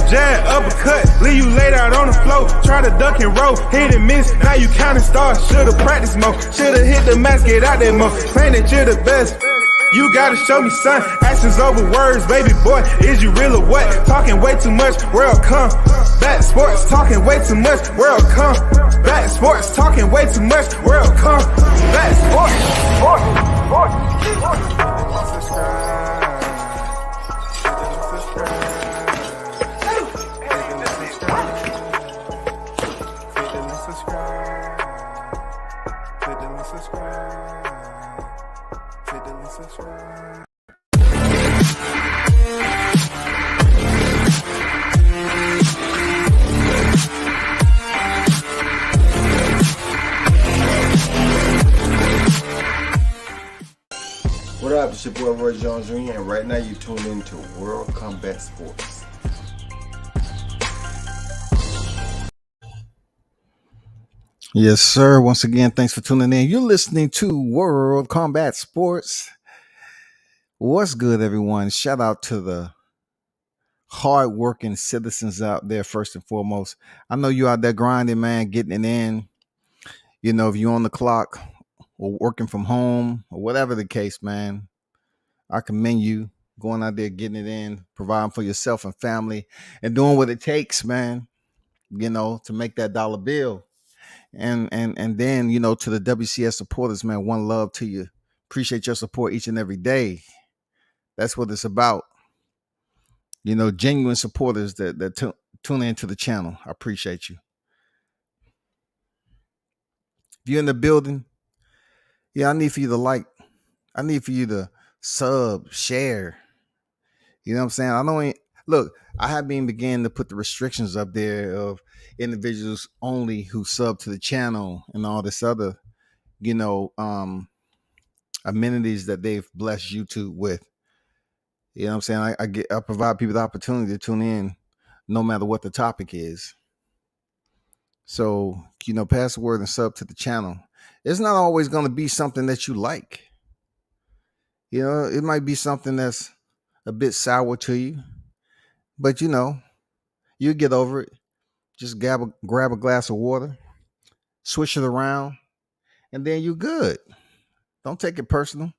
Jab, uppercut, leave you laid out on the floor. Try to duck and roll, hit and miss. Now you counting stars, should've practiced more. Should've hit the mask, get out there more. Claim that you're the best. You gotta show me, son. Actions over words, baby boy. Is you real or what? Talking way too much, world come. Back sports, talking way too much, world come. Back sports, talking way too much, world come. Back sports, What up, it's your boy Roy Jones Jr. and right now you tune in to World Combat Sports. Yes, sir. Once again, thanks for tuning in. You're listening to World Combat Sports. What's good, everyone? Shout out to the hard-working citizens out there, first and foremost. I know you out there grinding, man, getting it in. You know, if you're on the clock or working from home or whatever the case, man, I commend you going out there, getting it in, providing for yourself and family, and doing what it takes, man, you know, to make that dollar bill. And then, you know, to the WCS supporters, man, one love to you. Appreciate your support each and every day. That's what it's about. You know, genuine supporters that tune into the channel. I appreciate you. If you're in the building, yeah, I need for you to like. I need for you to sub, share. You know what I'm saying? I know. Look, I have been beginning to put the restrictions up there of individuals only who sub to the channel and all this other, you know, amenities that they've blessed YouTube with. You know what I'm saying? I provide people the opportunity to tune in no matter what the topic is. So, you know, pass the word and sub to the channel. It's not always going to be something that you like. You know, it might be something that's a bit sour to you, but you know, you get over it. Just grab a glass of water, swish it around, and then you're good. Don't take it personal.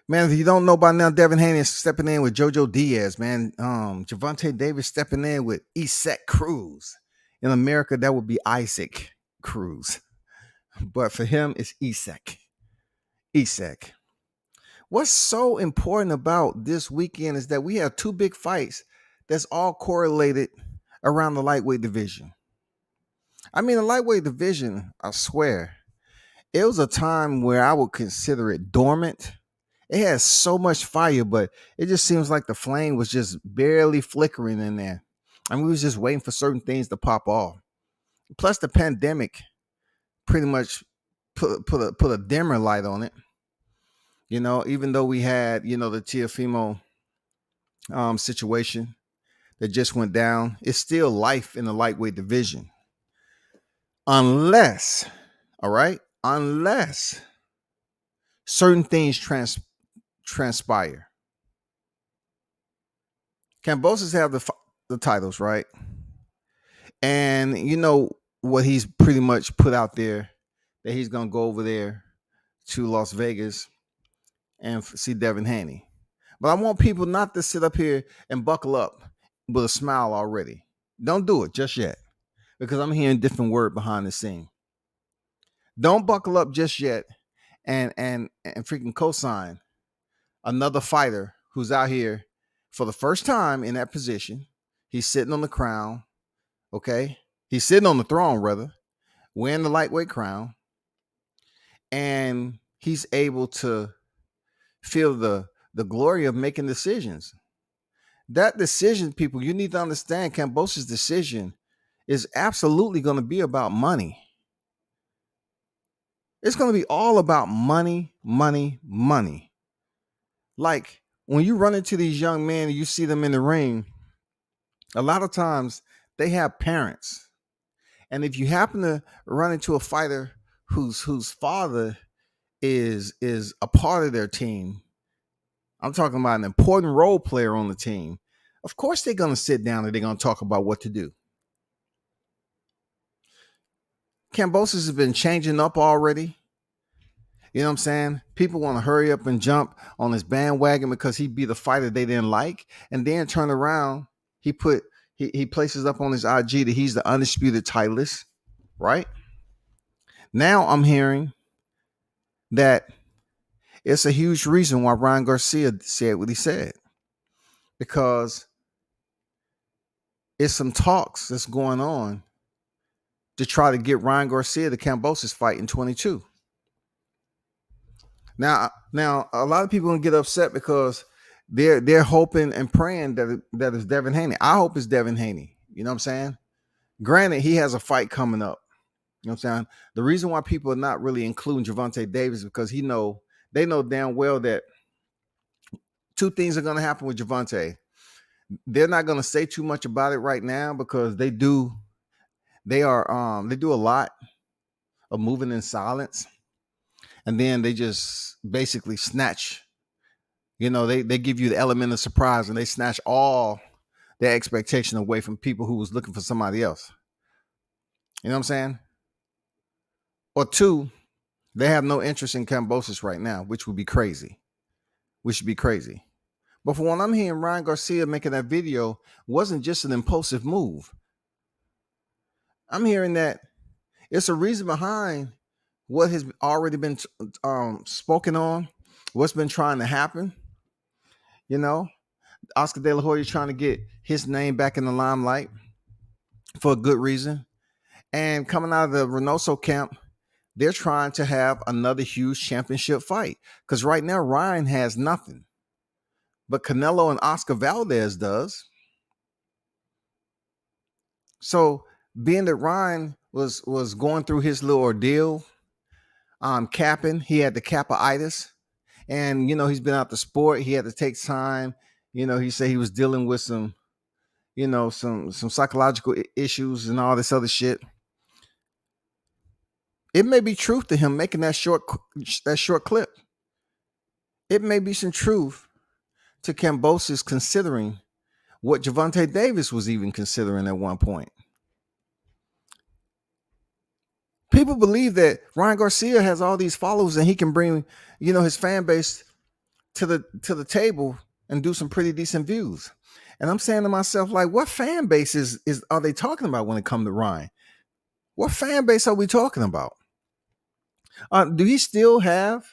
Man, if you don't know by now, Devin Haney is stepping in with JoJo Diaz, man. Javante Davis stepping in with Isaac Cruz. In America, that would be Isaac Cruz. But for him, it's Isaac. Isaac. What's so important about this weekend is that we have two big fights that's all correlated around the lightweight division. I mean, the lightweight division, I swear, it was a time where I would consider it dormant. It has so much fire, but it just seems like the flame was just barely flickering in there. And we was just waiting for certain things to pop off. Plus, the pandemic pretty much put a dimmer light on it. You know, even though we had, you know, the Teofimo situation that just went down, it's still life in the lightweight division. Unless certain things transpire. Kambosos have the titles, right? And you know what he's pretty much put out there, that he's going to go over there to Las Vegas and see Devin Haney. But I want people not to sit up here and buckle up with a smile already. Don't do it just yet, because I'm hearing different word behind the scene. Don't buckle up just yet and freaking co-sign another fighter who's out here for the first time in that position. He's sitting on the crown, okay? He's sitting on the throne, rather, wearing the lightweight crown, and he's able to feel the glory of making decisions. That decision, people, you need to understand, Kambosos' decision is absolutely going to be about money. It's going to be all about money, money, money. Like when you run into these young men and you see them in the ring, a lot of times they have parents. And if you happen to run into a fighter whose father is a part of their team, I'm talking about an important role player on the team. Of course they're going to sit down and they're going to talk about what to do. Kambosos has been changing up already. You know what I'm saying? People want to hurry up and jump on his bandwagon because he beat a fighter they didn't like, and then turn around. He places up on his IG that he's the undisputed titleist, right? Now I'm hearing that it's a huge reason why Ryan Garcia said what he said, because it's some talks that's going on to try to get Ryan Garcia the Kambosos fight in 22. Now, a lot of people gonna get upset because they're hoping and praying that it's Devin Haney. I hope it's Devin Haney. You know what I'm saying? Granted, he has a fight coming up. You know what I'm saying? The reason why people are not really including Gervonta Davis is because they know damn well that two things are gonna happen with Gervonta. They're not gonna say too much about it right now because they do a lot of moving in silence. And then they just basically snatch, they give you the element of surprise and they snatch all their expectation away from people who was looking for somebody else. You know what I'm saying? Or two, they have no interest in Kambosos right now, which would be crazy. Which should be crazy. But for what I'm hearing, Ryan Garcia making that video wasn't just an impulsive move. I'm hearing that it's a reason behind what has already been spoken on, what's been trying to happen. Oscar De La Hoya trying to get his name back in the limelight for a good reason. And coming out of the Reynoso camp, they're trying to have another huge championship fight. Because right now, Ryan has nothing. But Canelo and Oscar Valdez does. So being that Ryan was going through his little ordeal, capping, he had the capitis. And, he's been out the sport. He had to take time. He said he was dealing with some psychological issues and all this other shit. It may be truth to him making that short clip. It may be some truth to Kambosos considering what Gervonta Davis was even considering at one point. People believe that Ryan Garcia has all these followers and he can bring, his fan base to the table and do some pretty decent views. And I'm saying to myself, like, what fan base are they talking about when it comes to Ryan? What fan base are we talking about? Do he still have,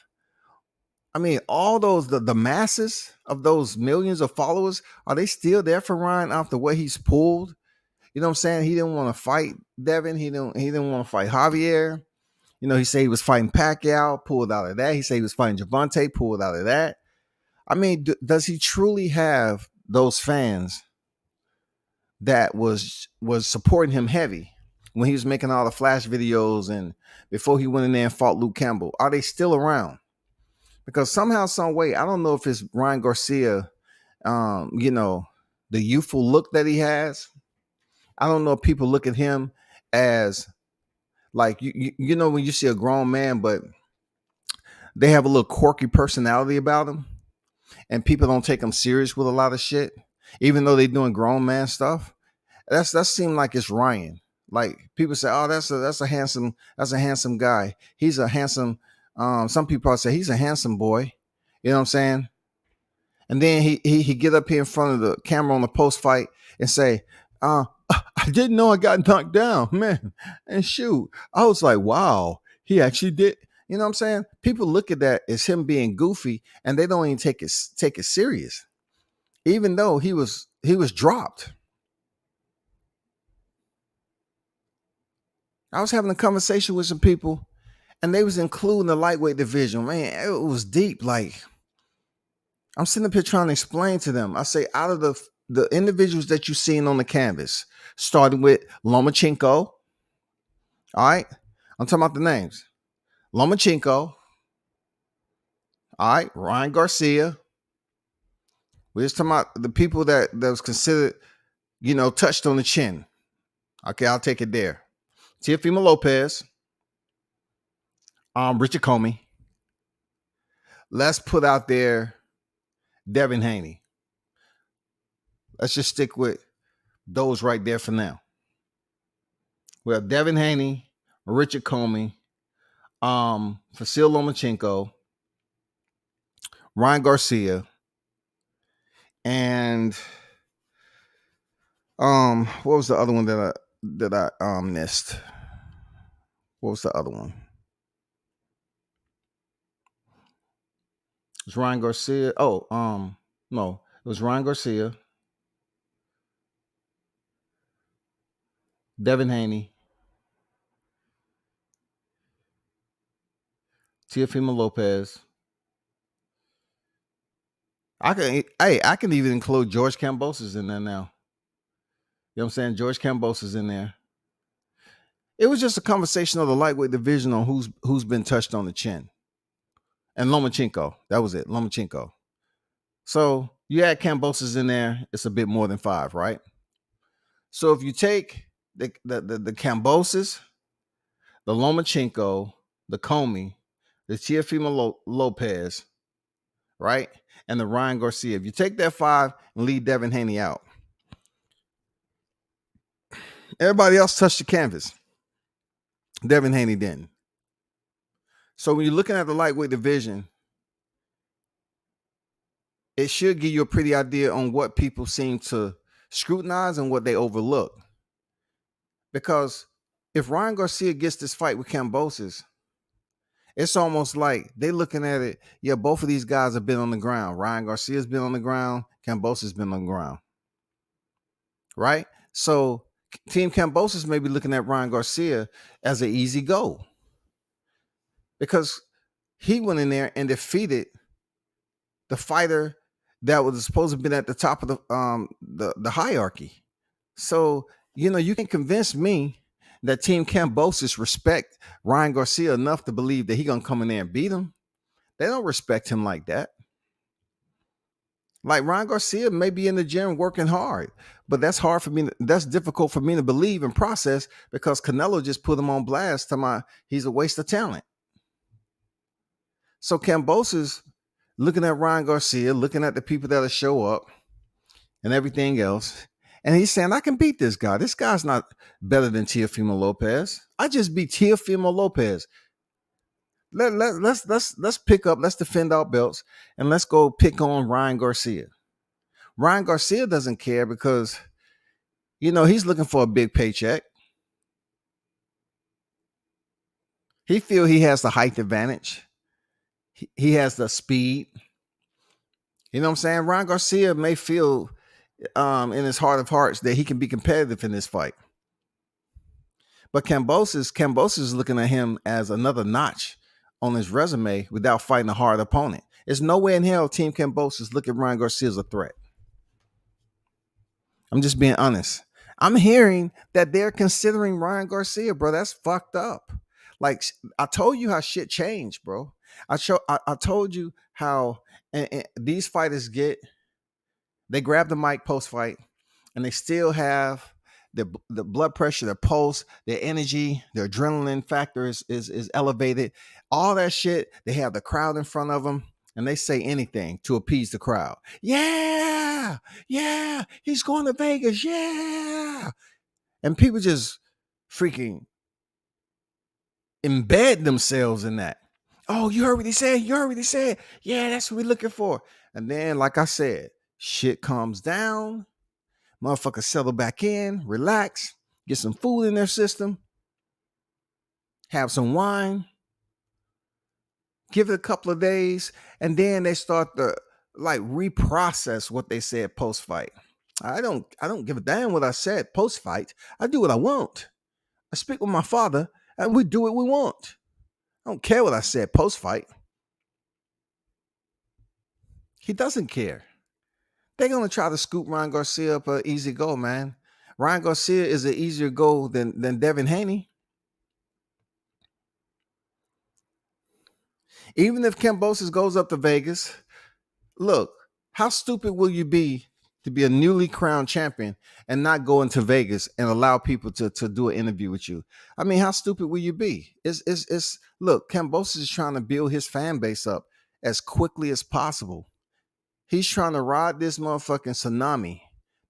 all those, the masses of those millions of followers, are they still there for Ryan after what he's pulled? You know what I'm saying? He didn't want to fight Devin. He didn't want to fight Javier. He said he was fighting Pacquiao, pulled out of that. He said he was fighting Gervonta, pulled out of that. Does he truly have those fans that was supporting him heavy when he was making all the flash videos and before he went in there and fought Luke Campbell? Are they still around? Because somehow, some way, I don't know if it's Ryan Garcia, the youthful look that he has. I don't know if people look at him as like, when you see a grown man, but they have a little quirky personality about them and people don't take them serious with a lot of shit, even though they're doing grown man stuff. That seemed like it's Ryan. Like people say, oh, that's a handsome guy. He's a handsome, some people probably say he's a handsome boy. You know what I'm saying? And then he get up here in front of the camera on the post fight and say, I didn't know I got knocked down, man. And shoot, I was like, wow, he actually did. You know what I'm saying? People look at that as him being goofy and they don't even take it serious. Even though he was dropped. I was having a conversation with some people and they was including the lightweight division. Man, it was deep. Like, I'm sitting up here trying to explain to them. I say, out of the individuals that you've seen on the canvas, starting with Lomachenko. All right. I'm talking about the names. Lomachenko. All right. Ryan Garcia. We're just talking about the people that was considered, touched on the chin. Okay, I'll take it there. Teofimo Lopez. Richard Comey. Let's put out there Devin Haney. Let's just stick with those right there for now. We have Devin Haney, Richard Comey, Vasil Lomachenko, Ryan Garcia, and what was the other one that I missed? What was the other one? It was Ryan Garcia. Oh, no, it was Ryan Garcia, Devin Haney, Teofimo Lopez. I can even include George Kambosos in there now. You know what I'm saying? George Kambosos in there. It was just a conversation of the lightweight division on who's been touched on the chin. And Lomachenko. That was it. Lomachenko. So you add Kambosos in there, it's a bit more than 5, right? So if you take the Kambosos, the Lomachenko, the Comey, the Teofimo Lopez, right? And the Ryan Garcia. If you take that 5 and leave Devin Haney out, everybody else touched the canvas. Devin Haney didn't. So when you're looking at the lightweight division, it should give you a pretty idea on what people seem to scrutinize and what they overlook. Because if Ryan Garcia gets this fight with Kambosos, it's almost like they're looking at it. Yeah, both of these guys have been on the ground. Ryan Garcia's been on the ground. Kambosos has been on the ground. Right? So Team Kambosos may be looking at Ryan Garcia as an easy go. Because he went in there and defeated the fighter that was supposed to have been at the top of the hierarchy. So, you can convince me that Team Kambosos respect Ryan Garcia enough to believe that he's going to come in there and beat him. They don't respect him like that. Like Ryan Garcia may be in the gym working hard, but that's hard for me. That's difficult for me to believe and process because Canelo just put him on blast to he's a waste of talent. So Kambosos looking at Ryan Garcia, looking at the people that'll show up and everything else. And he's saying, I can beat this guy. This guy's not better than Teofimo Lopez. I just beat Teofimo Lopez. Let's pick up, let's defend our belts, and let's go pick on Ryan Garcia. Ryan Garcia doesn't care because, he's looking for a big paycheck. He feels he has the height advantage. He has the speed. You know what I'm saying? Ryan Garcia may feel in his heart of hearts that he can be competitive in this fight. But Kambosos is looking at him as another notch on his resume without fighting a hard opponent. There's no way in hell Team Kambosos look at Ryan Garcia as a threat. I'm just being honest. I'm hearing that they're considering Ryan Garcia, bro. That's fucked up. Like, I told you how shit changed, bro. I told you how and these fighters they grab the mic post fight and they still have the blood pressure, their pulse, their energy, their adrenaline factor is elevated. All that shit, they have the crowd in front of them and they say anything to appease the crowd. Yeah, he's going to Vegas. Yeah. And people just freaking embed themselves in that. Oh, you heard what he said? You heard what he said? Yeah, that's what we're looking for. And then, like I said, shit calms down. Motherfuckers settle back in, relax, get some food in their system, have some wine, give it a couple of days, and then they start to reprocess what they said post-fight. I don't give a damn what I said post-fight. I do what I want. I speak with my father, and we do what we want. I don't care what I said post-fight. He doesn't care. They're going to try to scoop Ryan Garcia up an easy goal, man. Ryan Garcia is an easier goal than Devin Haney. Even if Kambosos goes up to Vegas, look, how stupid will you be to be a newly crowned champion and not go into Vegas and allow people to do an interview with you? I mean, how stupid will you be? Look, Kambosos is trying to build his fan base up as quickly as possible. He's trying to ride this motherfucking tsunami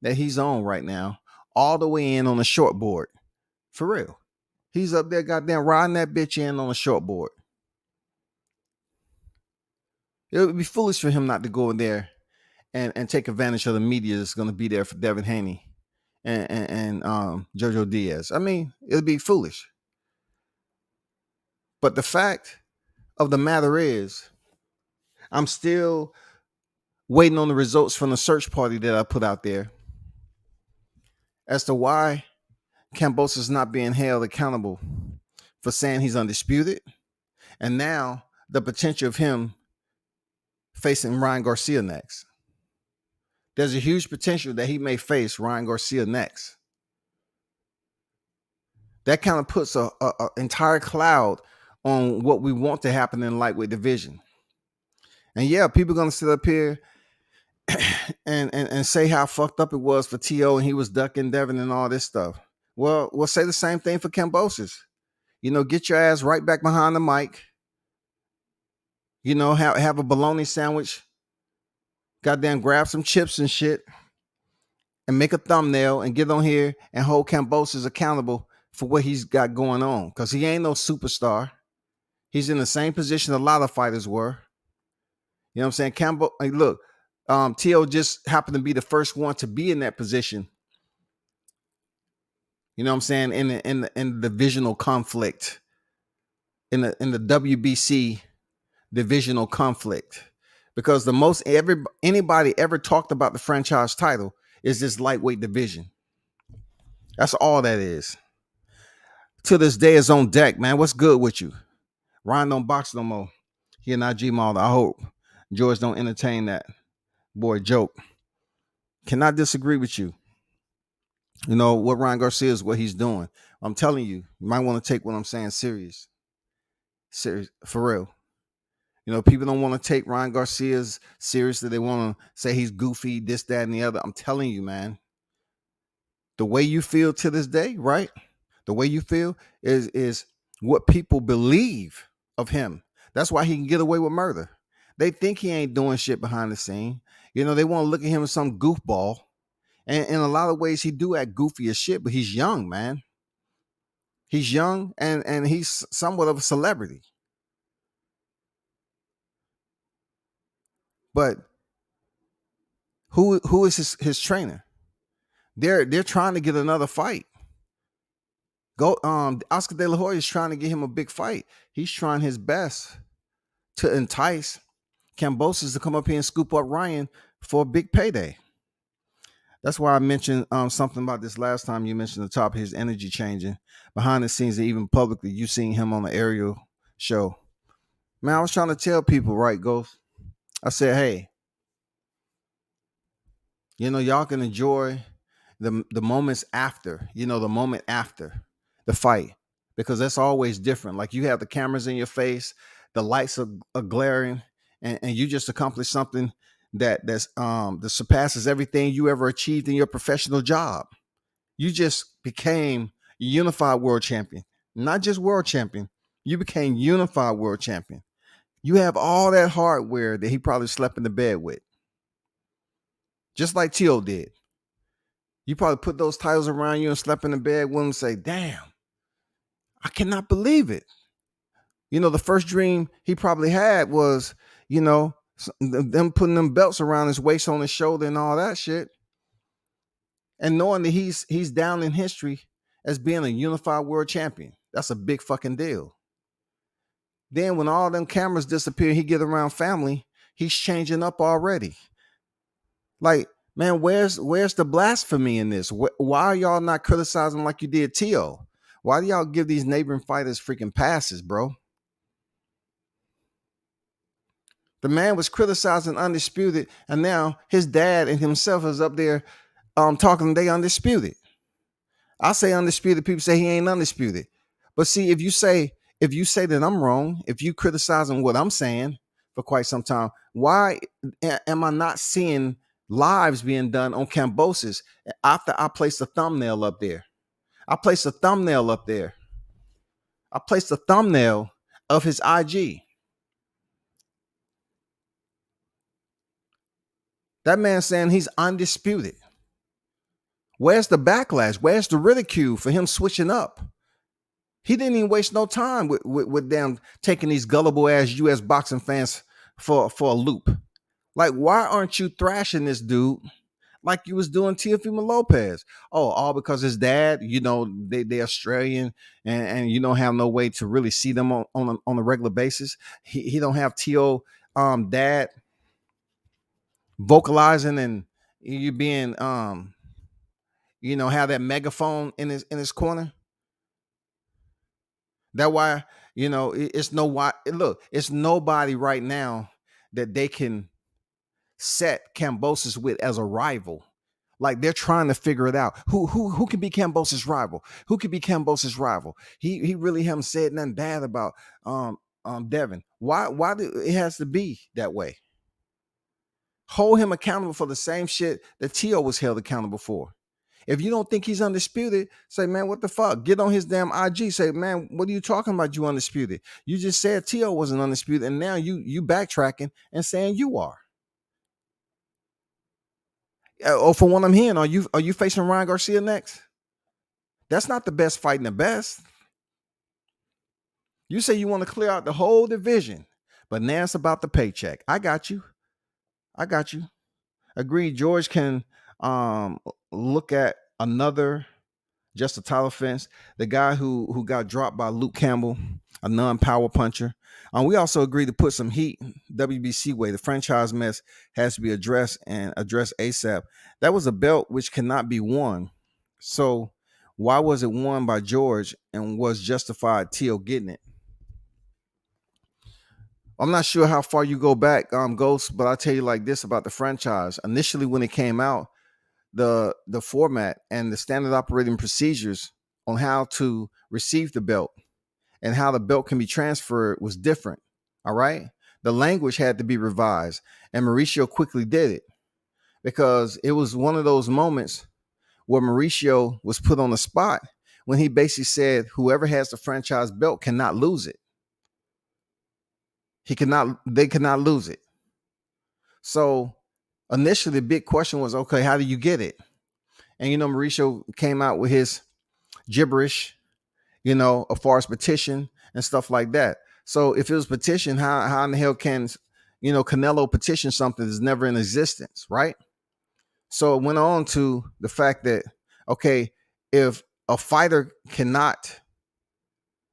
that he's on right now, all the way in on the short board. For real. He's up there goddamn riding that bitch in on a short board. It would be foolish for him not to go in there and take advantage of the media that's going to be there for Devin Haney and JoJo Diaz. I mean, it would be foolish. But the fact of the matter is, I'm still waiting on the results from the search party that I put out there as to why Kambosos is not being held accountable for saying he's undisputed. And now the potential of him facing Ryan Garcia next. There's a huge potential that he may face Ryan Garcia next. That kind of puts a entire cloud on what we want to happen in the lightweight division. And yeah, people are going to sit up here and say how fucked up it was for T.O. and he was ducking Devin and all this stuff. Well, we'll say the same thing for Kambosos. You know, get your ass right back behind the mic. You know, have a bologna sandwich. Goddamn, grab some chips and shit. And make a thumbnail and get on here and hold Kambosos accountable for what he's got going on. Because he ain't no superstar. He's in the same position a lot of fighters were. You know what I'm saying? Look, T.O. just happened to be the first one to be in that position. You know what I'm saying? In the divisional conflict. In the WBC divisional conflict. Because the most anybody ever talked about the franchise title is this lightweight division. That's all that is. To this day, it's on deck, man. What's good with you? Ryan don't box no more. He and IG Mall. I hope George don't entertain that boy joke. Cannot disagree with you. You know what Ryan Garcia is, what he's doing. I'm telling you, you might want to take what I'm saying serious. Serious, for real. You know, people don't want to take Ryan Garcia's seriously. They want to say he's goofy, this, that, and the other. I'm telling you, man. The way you feel to this day, right? The way you feel is what people believe of him. That's why he can get away with murder. They think he ain't doing shit behind the scene. You know, they want to look at him as some goofball. And in a lot of ways, he do act goofy as shit, but he's young, man. He's young and he's somewhat of a celebrity. But who is his trainer? They're trying to get another fight. Oscar De La Hoya is trying to get him a big fight. He's trying his best to entice Kambosos to come up here and scoop up Ryan for a big payday. That's why I mentioned something about this last time. You mentioned the top of his energy changing behind the scenes, and even publicly. You seen him on the Aerial show. Man, I was trying to tell people, right, Ghost? I said, hey, you know, y'all can enjoy the moments after, you know, the moment after the fight, because that's always different. Like, you have the cameras in your face, the lights are glaring, and you just accomplished something that surpasses everything you ever achieved in your professional job. You just became unified world champion, not just world champion. You became unified world champion. You have all that hardware that he probably slept in the bed with, just like T.O. did. You probably put those titles around you and slept in the bed with him and say, damn, I cannot believe it. You know, the first dream he probably had was, you know, them putting them belts around his waist, on his shoulder, and all that shit. And knowing that he's down in history as being a unified world champion. That's a big fucking deal. Then when all them cameras disappear, he get around family, he's changing up already. Like, man, where's the blasphemy in this? Why are y'all not criticizing like you did T.O.? Why do y'all give these neighboring fighters freaking passes, bro? The man was criticizing Undisputed, and now his dad and himself is up there talking they Undisputed. I say Undisputed, people say he ain't undisputed. But see, if you say that I'm wrong, if you criticizing what I'm saying for quite some time, why am I not seeing lives being done on Kambosos after I placed a thumbnail up there? I placed a thumbnail up there. I placed a thumbnail of his IG. That man saying he's undisputed. Where's the backlash? Where's the ridicule for him switching up? He didn't even waste no time with them taking these gullible ass US boxing fans for a loop. Like, why aren't you thrashing this dude like you was doing Teofimo Lopez? Oh, all because his dad, they Australian, and you don't have no way to really see them on a regular basis. He don't have Tio dad vocalizing, and you being have that megaphone in his corner. That why, it's no why. Look, it's nobody right now that they can set Kambosos with as a rival. Like, they're trying to figure it out. Who can be Kambosos' rival? Who can be Kambosos' rival? He really haven't said nothing bad about Devin. Why do it has to be that way? Hold him accountable for the same shit that Tio was held accountable for. If you don't think he's undisputed, say, man, what the fuck? Get on his damn IG. Say, man, what are you talking about? You undisputed. You just said Tio wasn't undisputed, and now you backtracking and saying you are. Oh, for what I'm hearing, are you facing Ryan Garcia next? That's not the best fighting the best. You say you want to clear out the whole division, but now it's about the paycheck. I got you. Agreed. George can look at another just a title offense. The guy who got dropped by Luke Campbell, a non-power puncher. We also agreed to put some heat WBC way. The franchise mess has to be addressed ASAP. That was a belt which cannot be won. So why was it won by George and was justified Tio getting it? I'm not sure how far you go back, Ghost, but I'll tell you like this about the franchise. Initially, when it came out, the format and the standard operating procedures on how to receive the belt and how the belt can be transferred was different. All right. The language had to be revised, and Mauricio quickly did it because it was one of those moments where Mauricio was put on the spot when he basically said, whoever has the franchise belt cannot lose it. They cannot lose it. So initially the big question was, okay, how do you get it? And, Mauricio came out with his gibberish, as far as petition and stuff like that. So if it was petition, how in the hell can, Canelo petition something that's never in existence, right? So it went on to the fact that, okay, if a fighter cannot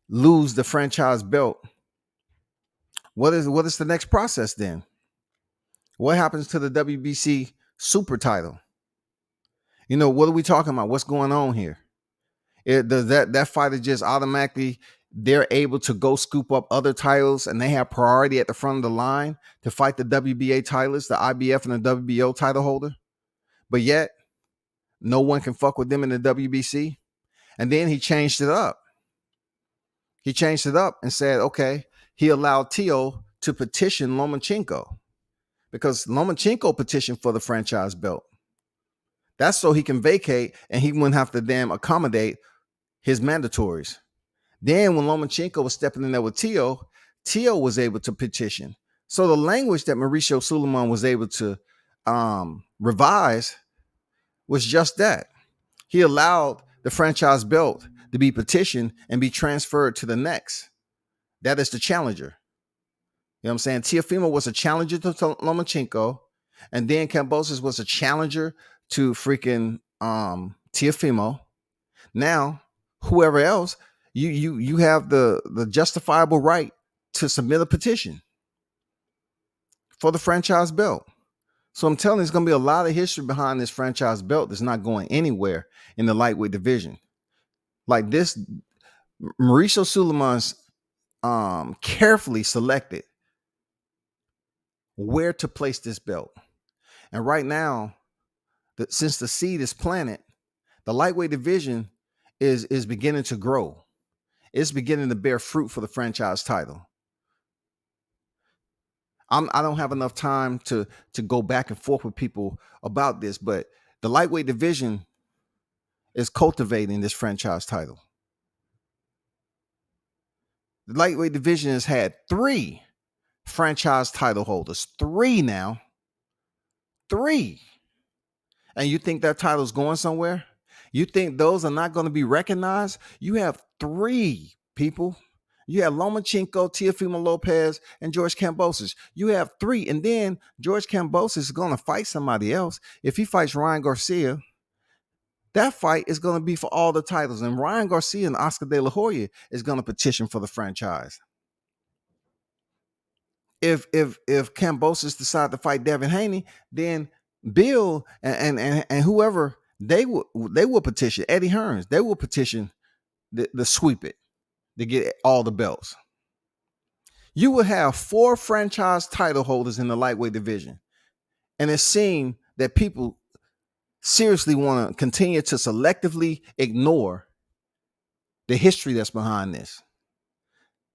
lose the franchise belt, what is the next process then? What happens to the WBC super title? What are we talking about? What's going on here? Does that fighter just automatically, they're able to go scoop up other titles and they have priority at the front of the line to fight the WBA titles, the IBF and the WBO title holder, but yet no one can fuck with them in the WBC? And then he changed it up. He changed it up and said, okay, he allowed Tio to petition Lomachenko because Lomachenko petitioned for the franchise belt. That's so he can vacate and he wouldn't have to damn accommodate his mandatories. Then when Lomachenko was stepping in there with Tio was able to petition. So the language that Mauricio Suleiman was able to revise was just that. He allowed the franchise belt to be petitioned and be transferred to the next. That is the challenger. You know what I'm saying? Teofimo was a challenger to Lomachenko, and then Kambosos was a challenger to freaking Teofimo. Now, whoever else, you have the justifiable right to submit a petition for the franchise belt. So I'm telling you, there's going to be a lot of history behind this franchise belt that's not going anywhere in the lightweight division. Like this, Mauricio Suleiman's carefully selected where to place this belt. And right now, since the seed is planted, the lightweight division is beginning to grow. It's beginning to bear fruit for the franchise title. I don't have enough time to go back and forth with people about this, but the lightweight division is cultivating this franchise title. The lightweight division has had 3 franchise title holders. 3 now. 3. And you think that title's going somewhere? You think those are not going to be recognized? You have three people. You have Lomachenko, Teofimo Lopez, and George Kambosos. You have three. And then George Kambosos is going to fight somebody else. If he fights Ryan Garcia, that fight is going to be for all the titles. And Ryan Garcia and Oscar De La Hoya is going to petition for the franchise. If Kambosos decide to fight Devin Haney, then Bill and whoever they will petition. Eddie Hearns, they will petition the sweep it to get all the belts. You will have 4 franchise title holders in the lightweight division. And it seems that people seriously want to continue to selectively ignore the history that's behind this.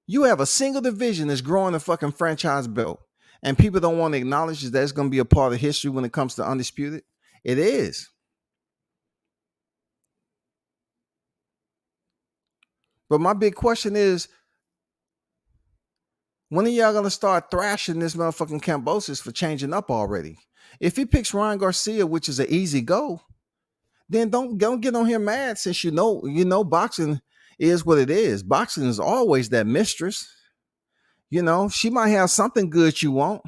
You have a single division that's growing a fucking franchise belt, and people don't want to acknowledge that it's going to be a part of history when it comes to Undisputed. It is. But my big question is, when are y'all going to start thrashing this motherfucking Kambosos for changing up already? If he picks Ryan Garcia, which is an easy go, then don't get on here mad, since you know boxing is what it is. Boxing is always that mistress. You know, she might have something good you want,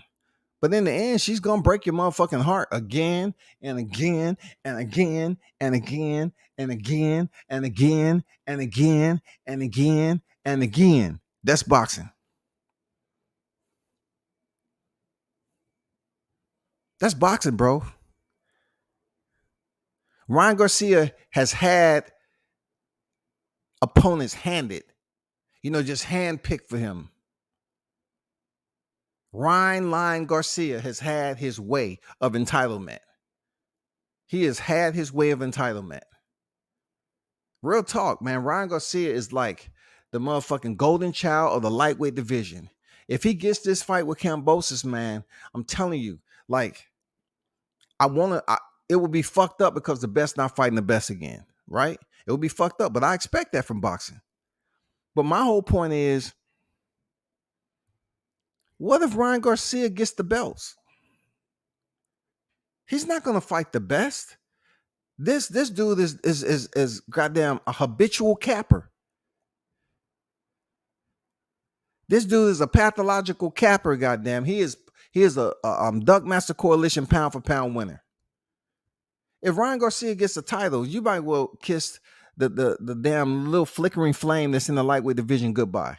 but in the end, she's gonna break your motherfucking heart again and again and again and again and again and again and again and again and again. That's boxing. That's boxing, bro. Ryan Garcia has had opponents handed, just handpicked for him. Ryan Garcia has had his way of entitlement. He has had his way of entitlement. Real talk, man. Ryan Garcia is like the motherfucking golden child of the lightweight division. If he gets this fight with Kambosos, man, I'm telling you, like, it will be fucked up because the best not fighting the best again, right? It will be fucked up, but I expect that from boxing. But my whole point is, what if Ryan Garcia gets the belts? He's not going to fight the best. This dude is goddamn a habitual capper. This dude is a pathological capper. Goddamn, he is a Duck Master Coalition pound for pound winner. If Ryan Garcia gets the title, you might well kiss the damn little flickering flame that's in the lightweight division goodbye,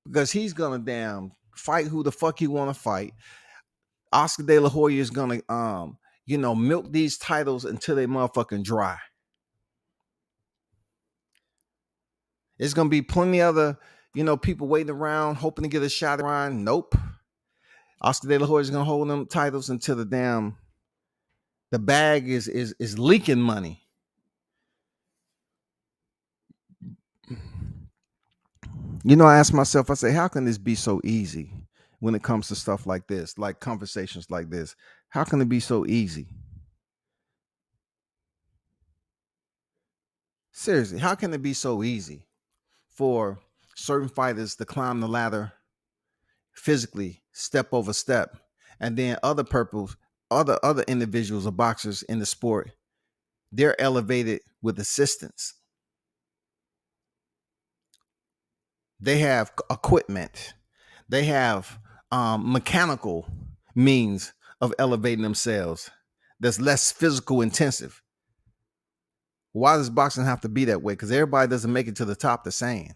because he's gonna damn fight who the fuck he want to fight. Oscar De La Hoya is gonna milk these titles until they motherfucking dry. There's gonna be plenty other people waiting around hoping to get a shot at Ryan. Nope. Oscar De La Hoya is gonna hold them titles until the bag is leaking money. I ask myself, I say, how can this be so easy when it comes to stuff like this, like conversations like this? How can it be so easy? Seriously, how can it be so easy for certain fighters to climb the ladder physically, step over step, and then other individuals or boxers in the sport, they're elevated with assistance. They have equipment. They have mechanical means of elevating themselves that's less physical intensive. Why does boxing have to be that way? Because everybody doesn't make it to the top the same.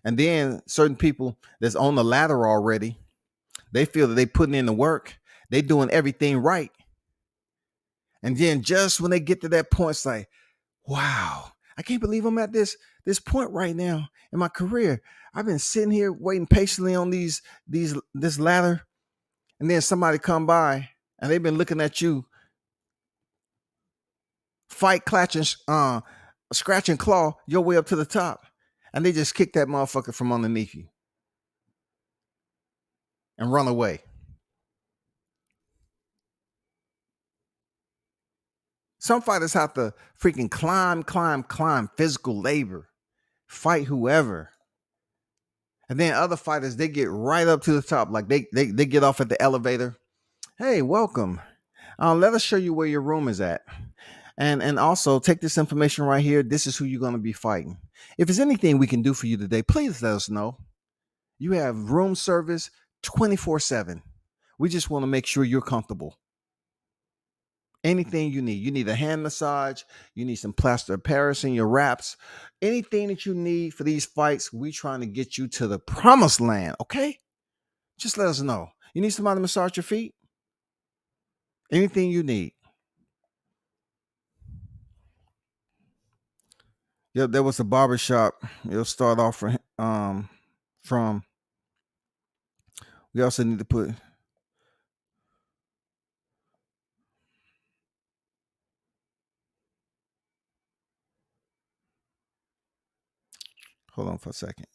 And then certain people that's on the ladder already, they feel that they putting in the work, they doing everything right. And then just when they get to that point, it's like, wow, I can't believe I'm at this point right now in my career. I've been sitting here waiting patiently on this ladder, and then somebody come by and they've been looking at you fight, clutching, scratch and claw your way up to the top, and they just kick that motherfucker from underneath you and run away. Some fighters have to freaking climb, physical labor, fight whoever. And then other fighters, they get right up to the top. Like they get off at the elevator. Hey, welcome. Let us show you where your room is at. And also take this information right here. This is who you're going to be fighting. If there's anything we can do for you today, please let us know. You have room service 24/7. We just want to make sure you're comfortable. Anything you need. You need a hand massage, you need some plaster of Paris in your wraps. Anything that you need for these fights, we trying to get you to the promised land, okay? Just let us know. You need somebody to massage your feet? Anything you need. Yep, there was a barber shop. It'll start off from we also need to put hold on for a second.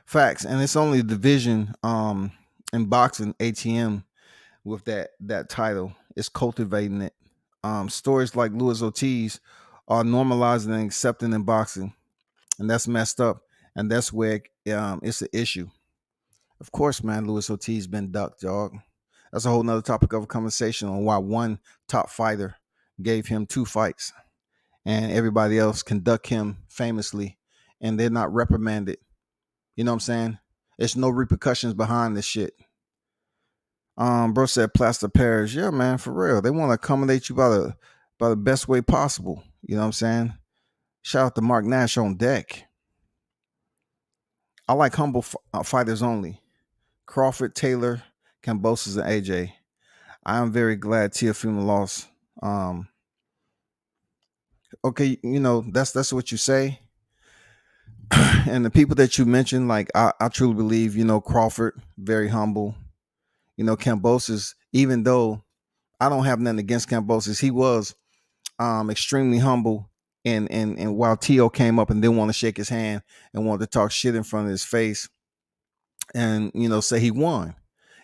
Facts. And it's only a division in boxing ATM with that title. It's cultivating it. Stories like Luis Ortiz are normalizing and accepting in boxing, and that's messed up. And that's where it's an issue. Of course, man, Luis Ortiz been ducked, dog. That's a whole nother topic of a conversation on why one top fighter gave him 2 fights, and everybody else can duck him famously, and they're not reprimanded. You know what I'm saying? There's no repercussions behind this shit. Bro said plaster Paris. Yeah, man, for real. They want to accommodate you by the best way possible. You know what I'm saying? Shout out to Mark Nash on deck. I like humble fighters only. Crawford, Taylor, Kambosos, and AJ. I am very glad Teofimo lost. Okay, you know that's what you say. And the people that you mentioned, like I truly believe, you know, Crawford, very humble. You know, Kambosos, even though I don't have nothing against Kambosos, he was extremely humble. And while Tio came up and didn't want to shake his hand and wanted to talk shit in front of his face and, you know, say he won.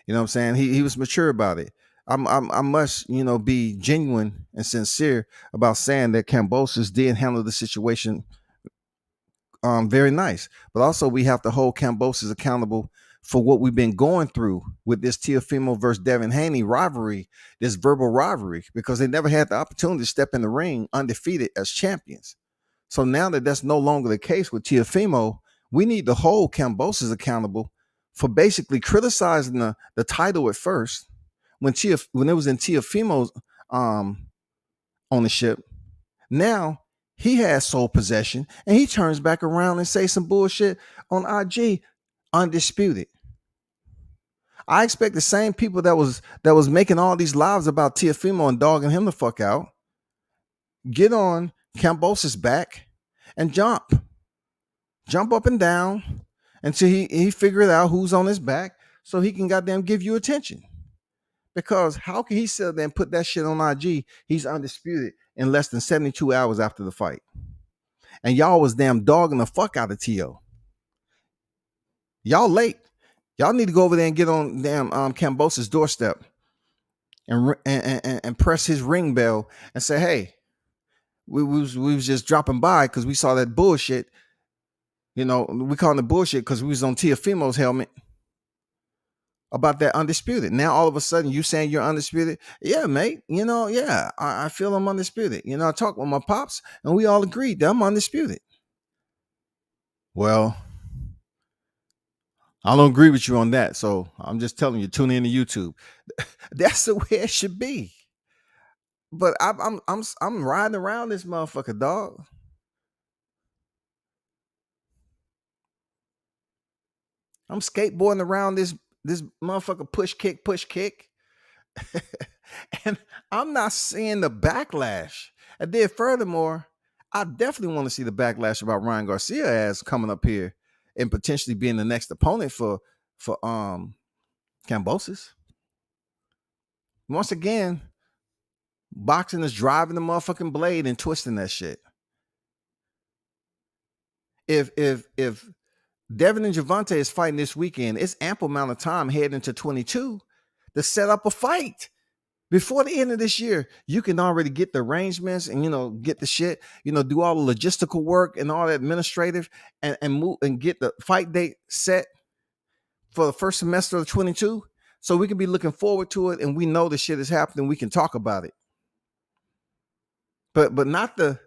You know what I'm saying? He was mature about it. I must, you know, be genuine and sincere about saying that Kambosos did handle the situation very nice. But also we have to hold Kambosos accountable for what we've been going through with this Teofimo versus Devin Haney rivalry, this verbal rivalry, because they never had the opportunity to step in the ring undefeated as champions. So now that that's no longer the case with Teofimo, we need to hold Kambosos accountable for basically criticizing the title at first when when it was in Teofimo's ownership. Now he has sole possession and he turns back around and say some bullshit on IG undisputed. I expect the same people that was making all these lives about Teofimo and dogging him the fuck out get on Kambosos' back and jump up and down until he figured out who's on his back so he can goddamn give you attention. Because how can he sit there and put that shit on IG? He's undisputed in less than 72 hours after the fight. And y'all was damn dogging the fuck out of Tio. Y'all late. Y'all need to go over there and get on damn Kambosos' doorstep and press his ring bell and say, hey, we was just dropping by because we saw that bullshit. You know, we calling it bullshit because we was on Teofimo's helmet about that undisputed. Now all of a sudden you saying you're undisputed? Yeah, mate. You know, yeah, I feel I'm undisputed. You know, I talked with my pops and we all agreed that I'm undisputed. Well, I don't agree with you on that. So I'm just telling you, tune in to YouTube. That's the way it should be. But I'm riding around this motherfucker, dog. I'm skateboarding around this motherfucker push kick. And I'm not seeing the backlash. And then furthermore, I definitely want to see the backlash about Ryan Garcia as coming up here and potentially being the next opponent for Kambosos. Once again, boxing is driving the motherfucking blade and twisting that shit. If Devin and Gervonta is fighting this weekend, it's ample amount of time heading into 22 to set up a fight. Before the end of this year, you can already get the arrangements and, you know, get the shit, you know, do all the logistical work and all the administrative and move and get the fight date set. for the first semester of 22, so we can be looking forward to it, and we know the shit is happening. We can talk about it, but not the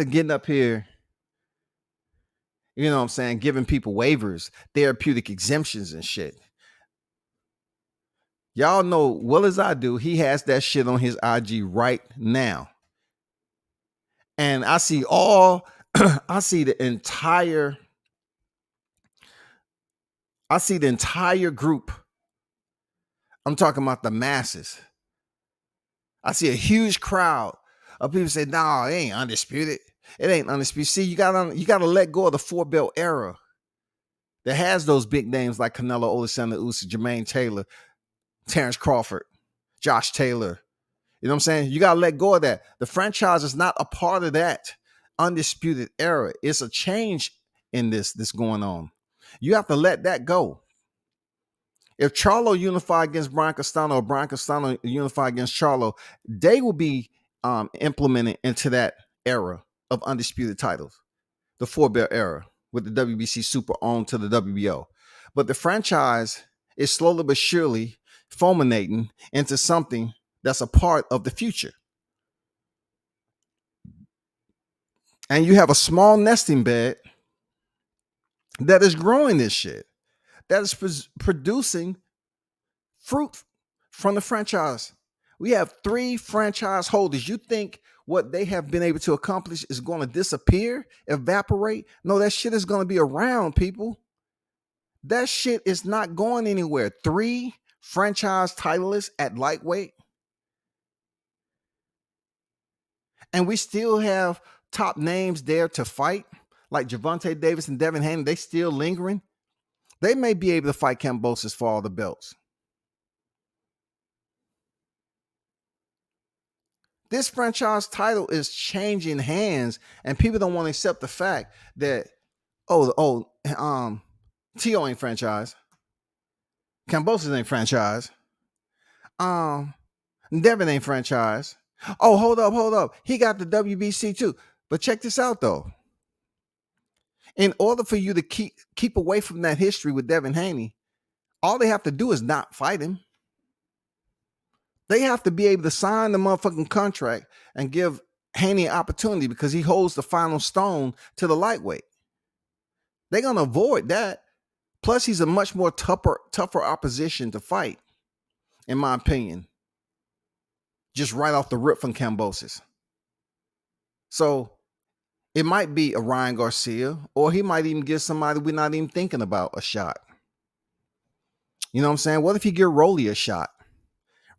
getting up here. You know what I'm saying? Giving people waivers, therapeutic exemptions, and shit. Y'all know well as I do, he has that shit on his IG right now. And I see I see the entire group. I'm talking about the masses. I see a huge crowd of people say, "Nah, it ain't undisputed. It ain't undisputed." See, you gotta let go of the four belt era that has those big names like Canelo, Alexander Usyk, Jermaine Taylor, Terrence Crawford, Josh Taylor. You know what I'm saying? You gotta let go of that. The franchise is not a part of that undisputed era. It's a change in this going on. You have to let that go. If Charlo unify against Brian Castano or Brian Castano unify against Charlo, they will be implemented into that era of undisputed titles, the four belt era with the WBC super on to the WBO. But the franchise is slowly but surely fulminating into something that's a part of the future. And you have a small nesting bed that is growing this shit, that is producing fruit from the franchise. We have 3 franchise holders. You think what they have been able to accomplish is going to disappear, evaporate? No, that shit is going to be around, people. That shit is not going anywhere. 3 franchise titleists at lightweight. And we still have top names there to fight, like Gervonta Davis and Devin Haney. They still lingering. They may be able to fight Kambosos for all the belts. This franchise title is changing hands, and people don't want to accept the fact that T.O. ain't franchise, Kambosos ain't franchise, Devin ain't franchise. Oh, hold up, he got the WBC too. But check this out though. In order for you to keep away from that history with Devin Haney, all they have to do is not fight him. They have to be able to sign the motherfucking contract and give Haney an opportunity because he holds the final stone to the lightweight. They're going to avoid that. Plus, he's a much more tougher opposition to fight, in my opinion. Just right off the rip from Kambosos. So it might be a Ryan Garcia, or he might even give somebody we're not even thinking about a shot. You know what I'm saying? What if you give Rolly a shot?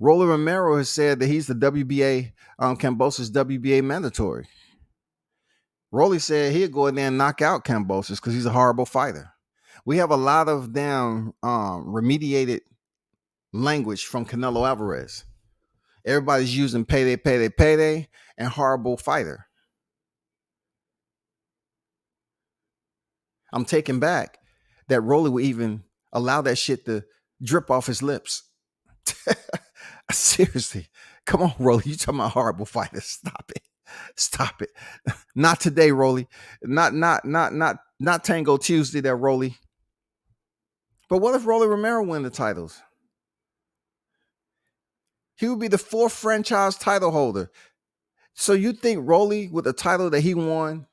Rolly Romero has said that he's the WBA, Kambosos WBA mandatory. Rolly said he'd go in there and knock out Kambosos because he's a horrible fighter. We have a lot of damn remediated language from Canelo Alvarez. Everybody's using payday, and horrible fighter. I'm taken back that Rolly would even allow that shit to drip off his lips. Seriously, come on, Rolly. You talking about horrible fighters? Stop it. Not today, Rolly. Not Tango Tuesday, there, Rolly. But what if Rolly Romero win the titles? He would be the 4th franchise title holder. So you think Rolly, with the title that he won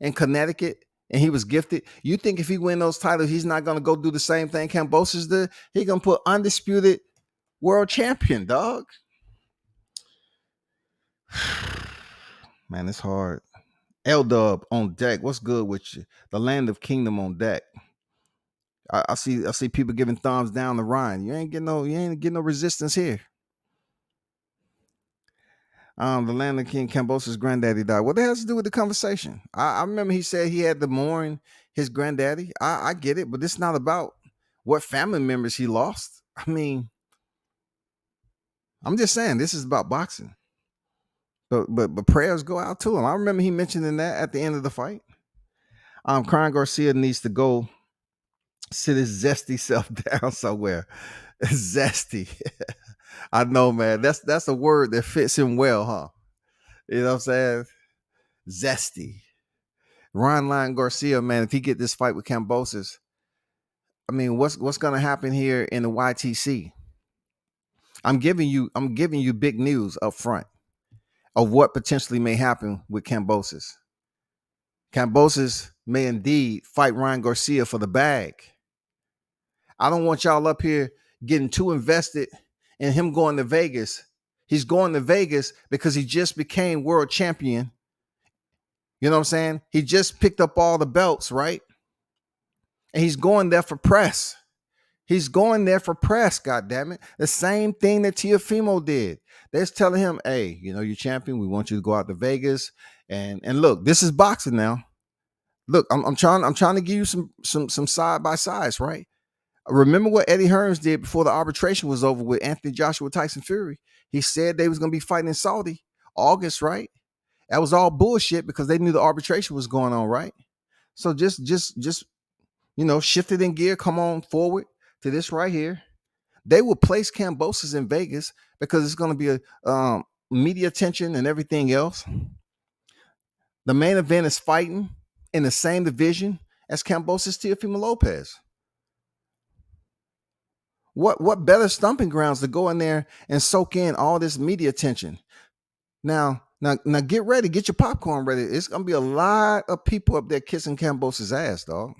in Connecticut and he was gifted, you think if he win those titles, he's not going to go do the same thing Kambosos did? He going to put undisputed world champion, dog. Man, it's hard. L-Dub on deck. What's good with you? The land of kingdom on deck. I see people giving thumbs down to Ryan. You ain't getting no resistance here. The land of King Kambosos' granddaddy died. What that has to do with the conversation? I remember he said he had to mourn his granddaddy. I get it, but it's not about what family members he lost. I mean, I'm just saying this is about boxing. But prayers go out to him. I remember he mentioning that at the end of the fight. Crying Garcia needs to go sit his zesty self down somewhere. Zesty. I know, man. That's a word that fits him well, huh? You know what I'm saying? Zesty. Ryan Garcia, man, if he get this fight with Kambosos, I mean, what's gonna happen here in the YTC? I'm giving you big news up front of what potentially may happen with Kambosos. Kambosos may indeed fight Ryan Garcia for the bag. I don't want y'all up here getting too invested in him going to Vegas. He's going to Vegas because he just became world champion. You know what I'm saying? He just picked up all the belts, right? And he's going there for press. He's going there for press, God damn it. The same thing that Teofimo did. They're telling him, hey, you're champion. We want you to go out to Vegas. And look, this is boxing now. Look, I'm trying to give you some side by sides, right? Remember what Eddie Hearns did before the arbitration was over with Anthony Joshua Tyson Fury. He said they was gonna be fighting in Saudi August, right? That was all bullshit because they knew the arbitration was going on, right? So just shift it in gear, come on forward to this right here. They will place Kambosos in Vegas because it's going to be a media attention and everything else. The main event is fighting in the same division as Kambosos Teofimo Lopez. What better stomping grounds to go in there and soak in all this media attention? Now get ready, get your popcorn ready. It's gonna be a lot of people up there kissing Kambosos' ass, dog.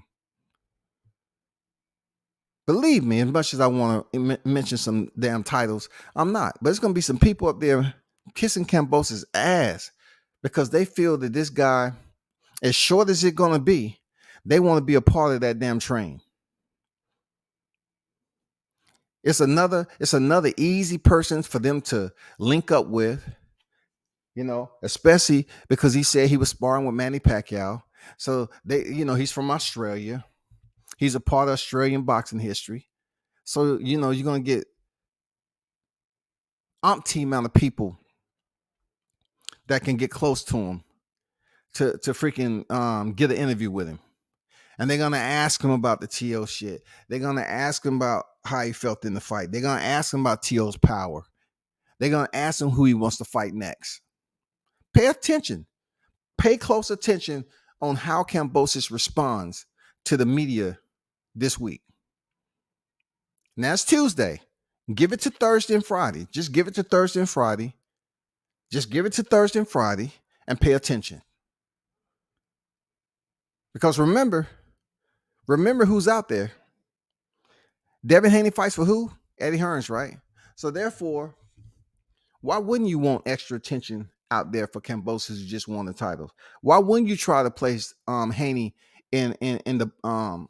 Believe me, as much as I want to mention some damn titles, I'm not. But it's going to be some people up there kissing Kambosos' ass because they feel that this guy, as short as it's going to be, they want to be a part of that damn train. It's another easy person for them to link up with, especially because he said he was sparring with Manny Pacquiao. So he's from Australia. He's a part of Australian boxing history. So, you're going to get umpteen amount of people that can get close to him to freaking get an interview with him. And they're going to ask him about the T.O. shit. They're going to ask him about how he felt in the fight. They're going to ask him about T.O.'s power. They're going to ask him who he wants to fight next. Pay attention. Pay close attention on how Kambosos responds to the media this week. Now it's Tuesday. Give it to Thursday and Friday. Just give it to Thursday and Friday. Just give it to Thursday and Friday and pay attention. Because remember who's out there. Devin Haney fights for who? Eddie Hearns, right? So therefore, why wouldn't you want extra attention out there for Kambosos who just won the title? Why wouldn't you try to place Haney in the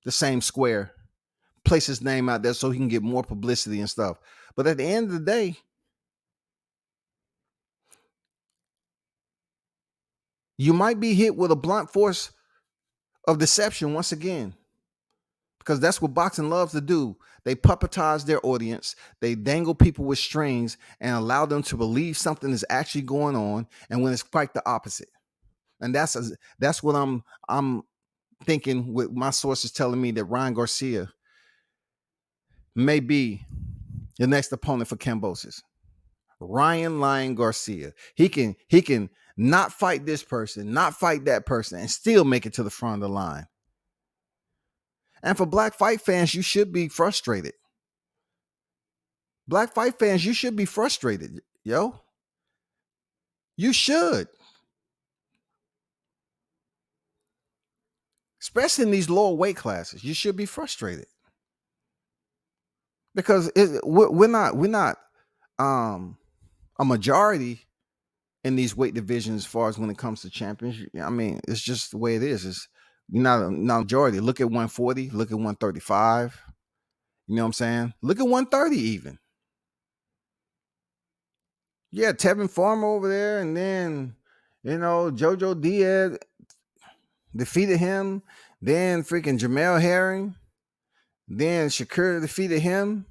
same square? Place his name out there so he can get more publicity and stuff. But at the end of the day, you might be hit with a blunt force of deception once again, because that's what boxing loves to do. They puppetize their audience. They dangle people with strings and allow them to believe something is actually going on, and when it's quite the opposite. And that's what I'm thinking with my sources telling me that Ryan Garcia may be the next opponent for Kambosos. Ryan Garcia. He can not fight this person, not fight that person, and still make it to the front of the line. And for black fight fans, you should be frustrated. Black fight fans, you should be frustrated, yo. You should. Especially in these lower weight classes, you should be frustrated. Because we're not a majority in these weight divisions as far as when it comes to champions. I mean, it's just the way it is. It's not a majority. Look at 140, look at 135. You know what I'm saying? Look at 130 even. Yeah, Tevin Farmer over there, and then Jojo Diaz defeated him. Then freaking Jamel Herring. Then Shakur defeated him.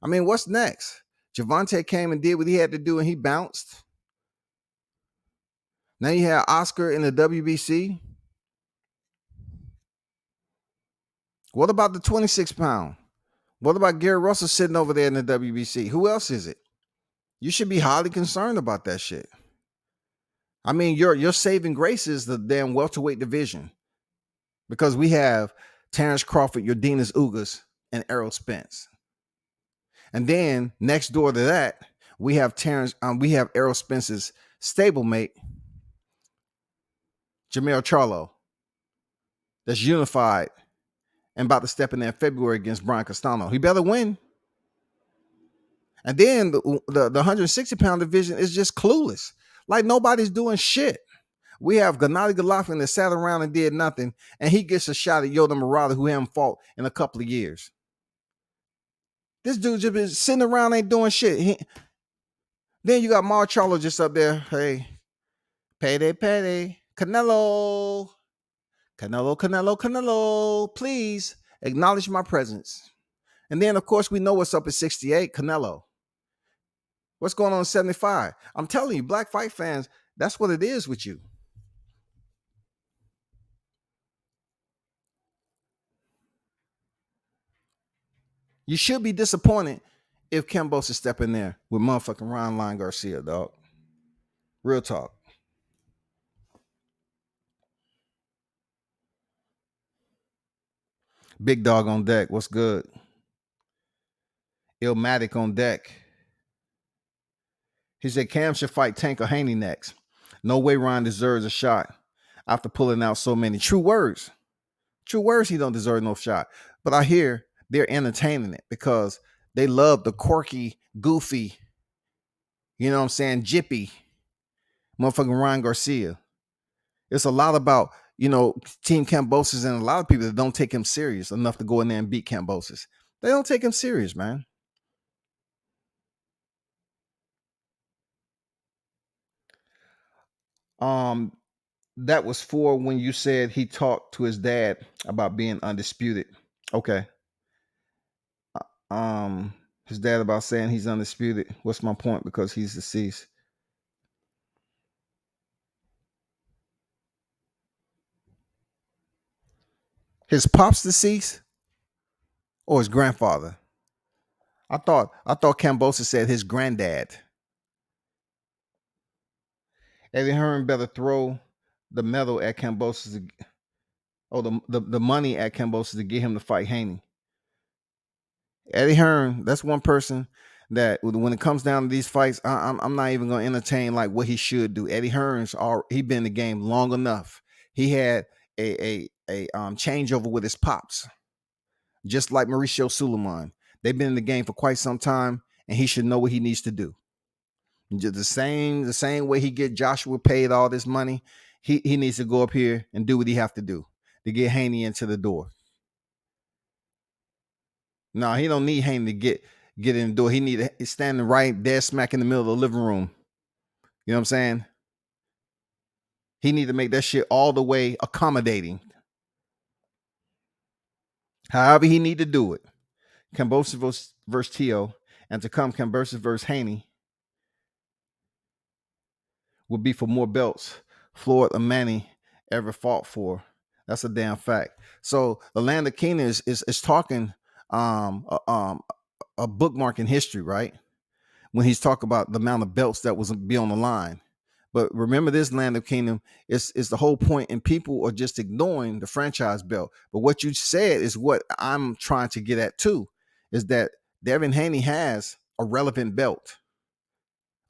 I mean, what's next? Gervonta came and did what he had to do, and he bounced. Now you have Oscar in the WBC. What about the 26 pound? What about Gary Russell sitting over there in the WBC? Who else is it? You should be highly concerned about that shit. I mean, your saving grace is the damn welterweight division, because we have Terrence Crawford, Yordenis Ugas, and Errol Spence. And then next door to that, we have Errol Spence's stablemate, Jamel Charlo, that's unified and about to step in there in February against Brian Castano. He better win. And then the 160-pound division is just clueless. Like nobody's doing shit. We have Gennady Golovkin that sat around and did nothing, and he gets a shot at Yoda Murata, who haven't fought in a couple of years. This dude just been sitting around, ain't doing shit. Then you got Mar Charlo just up there. Hey, payday. Canelo, please acknowledge my presence. And then, of course, we know what's up at 68, Canelo. What's going on at 75? I'm telling you, black fight fans, that's what it is with you. You should be disappointed if Kambosos step in there with motherfucking Ryan Lion Garcia, dog. Real talk. Big Dog on deck. What's good? Illmatic on deck. He said Cam should fight Tank or Haney next. No way Ryan deserves a shot after pulling out so many. True words. He don't deserve no shot. But I hear they're entertaining it because they love the quirky, goofy, you know what I'm saying, jippy motherfucking Ryan Garcia. It's a lot about, Team Kambosos and a lot of people that don't take him serious enough to go in there and beat Kambosos. They don't take him serious, man. That was for when you said he talked to his dad about being undisputed. Okay. His dad about saying he's undisputed. What's my point? Because he's deceased. His pop's deceased, or his grandfather? I thought Kambosos said his granddad. Eddie Hearn better throw the medal at Kambosos, the money at Kambosos to get him to fight Haney. Eddie Hearn, that's one person that when it comes down to these fights, I'm not even going to entertain like what he should do. Eddie Hearn's he been in the game long enough. He had a changeover with his pops, just like Mauricio Suleiman. They've been in the game for quite some time, and he should know what he needs to do. Just the same way he get Joshua paid all this money, he needs to go up here and do what he have to do to get Haney into the door. No, he don't need Haney to get in the door. He need to standing right dead smack in the middle of the living room. You know what I'm saying? He need to make that shit all the way accommodating. However he need to do it. Kambosos versus Tio, and to come Kambosos versus Haney would be for more belts Floyd or Manny ever fought for. That's a damn fact. So the land of Keenan is talking a bookmark in history, right? When he's talking about the amount of belts that was be on the line. But remember, this Land of Kingdom is the whole point, and people are just ignoring the franchise belt. But what you said is what I'm trying to get at too, is that Devin Haney has a relevant belt.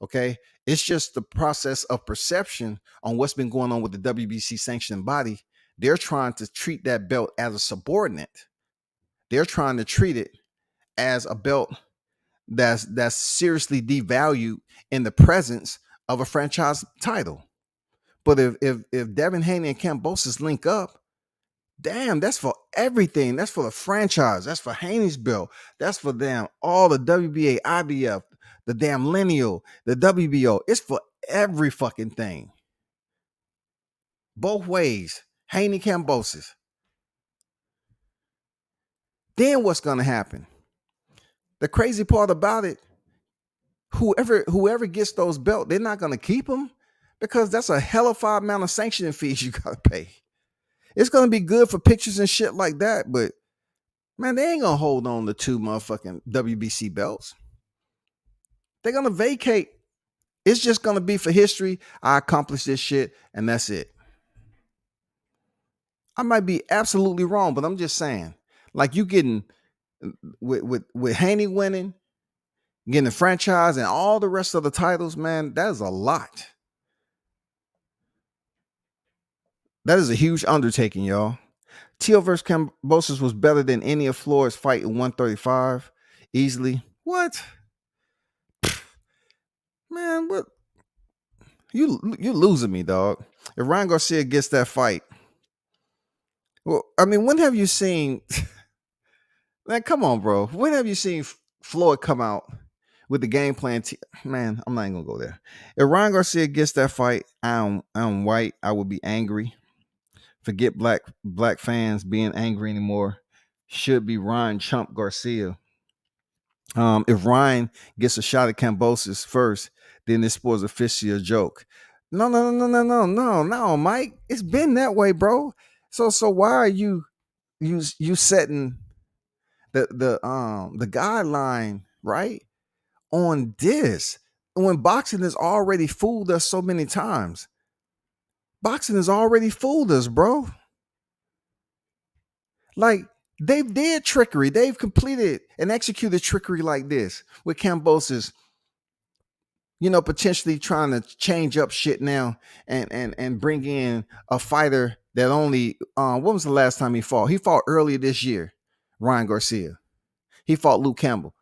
Okay, it's just the process of perception on what's been going on with the WBC sanctioning body. They're trying to treat that belt as a subordinate. They're trying to treat it as a belt that's seriously devalued in the presence of a franchise title. But if Devin Haney and Kambosos link up, damn, that's for everything. That's for the franchise. That's for Haney's belt. That's for all the WBA, IBF, the damn lineal, the WBO. It's for every fucking thing. Both ways. Haney, Kambosos. Then what's gonna happen? The crazy part about it, whoever gets those belts, they're not gonna keep them because that's a hell of a amount of sanctioning fees you gotta pay. It's gonna be good for pictures and shit like that, but man, they ain't gonna hold on to 2 motherfucking WBC belts. They're gonna vacate. It's just gonna be for history. I accomplished this shit, and that's it. I might be absolutely wrong, but I'm just saying, like you getting with Haney winning, getting the franchise and all the rest of the titles, man, that is a lot. That is a huge undertaking, y'all. Tio versus Kambosos was better than any of Floyd's fight in 135 easily. What? Man, what? You losing me, dog. If Ryan Garcia gets that fight, well, I mean, when have you seen? Man, come on, bro. When have you seen Floyd come out with the game plan? Man, I'm not even gonna go there. If Ryan Garcia gets that fight, I'm white. I would be angry. Forget black fans being angry anymore. Should be Ryan Chump Garcia. If Ryan gets a shot at Kambosos first, then this sport's officially a joke. No, Mike. It's been that way, bro. So why are you setting the guideline right on this when boxing has already fooled us so many times? Boxing has already fooled us, bro. Like they've did trickery. They've completed and executed trickery like this with Kambosos, potentially trying to change up shit now and bring in a fighter that only when was the last time he fought? He fought earlier this year, Ryan Garcia. He fought Luke Campbell.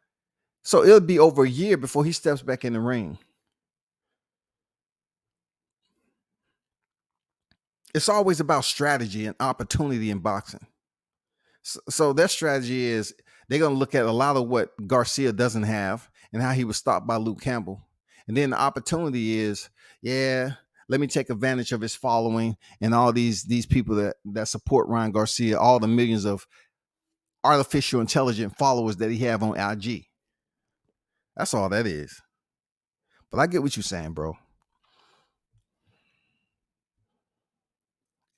So it'll be over a year before he steps back in the ring. It's always about strategy and opportunity in boxing. So their strategy is they're going to look at a lot of what Garcia doesn't have and how he was stopped by Luke Campbell. And then the opportunity is, yeah, let me take advantage of his following and all these people that support Ryan Garcia, all the millions of artificial intelligent followers that he have on IG. That's all that is. But I get what you're saying, bro.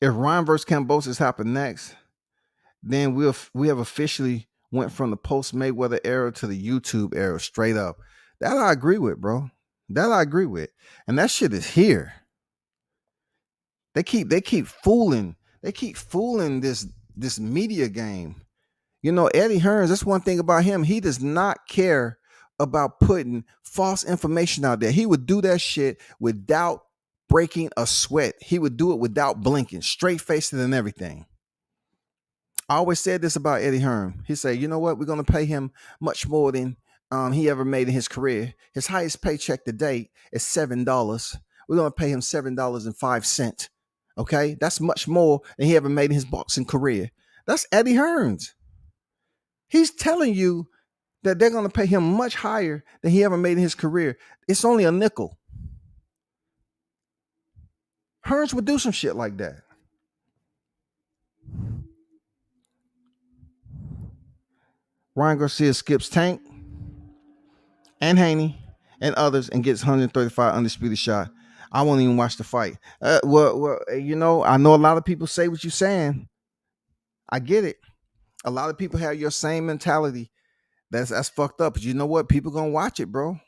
If Ryan versus Kambosos happen next, then we have officially went from the post Mayweather era to the YouTube era straight up. That I agree with, bro. That I agree with. And that shit is here. They keep fooling. They keep fooling this media game. Eddie Hearns, that's one thing about him. He does not care about putting false information out there. He would do that shit without breaking a sweat. He would do it without blinking, straight faced and everything. I always said this about Eddie Hearn. He said, you know what? We're going to pay him much more than he ever made in his career. His highest paycheck to date is $7. We're going to pay him $7.05. Okay? That's much more than he ever made in his boxing career. That's Eddie Hearns. He's telling you that they're going to pay him much higher than he ever made in his career. It's only a nickel. Hearns would do some shit like that. Ryan Garcia skips Tank and Haney and others and gets 135 undisputed shot. I won't even watch the fight. Well, I know a lot of people say what you're saying. I get it. A lot of people have your same mentality. That's fucked up. But you know what? People gonna watch it, bro.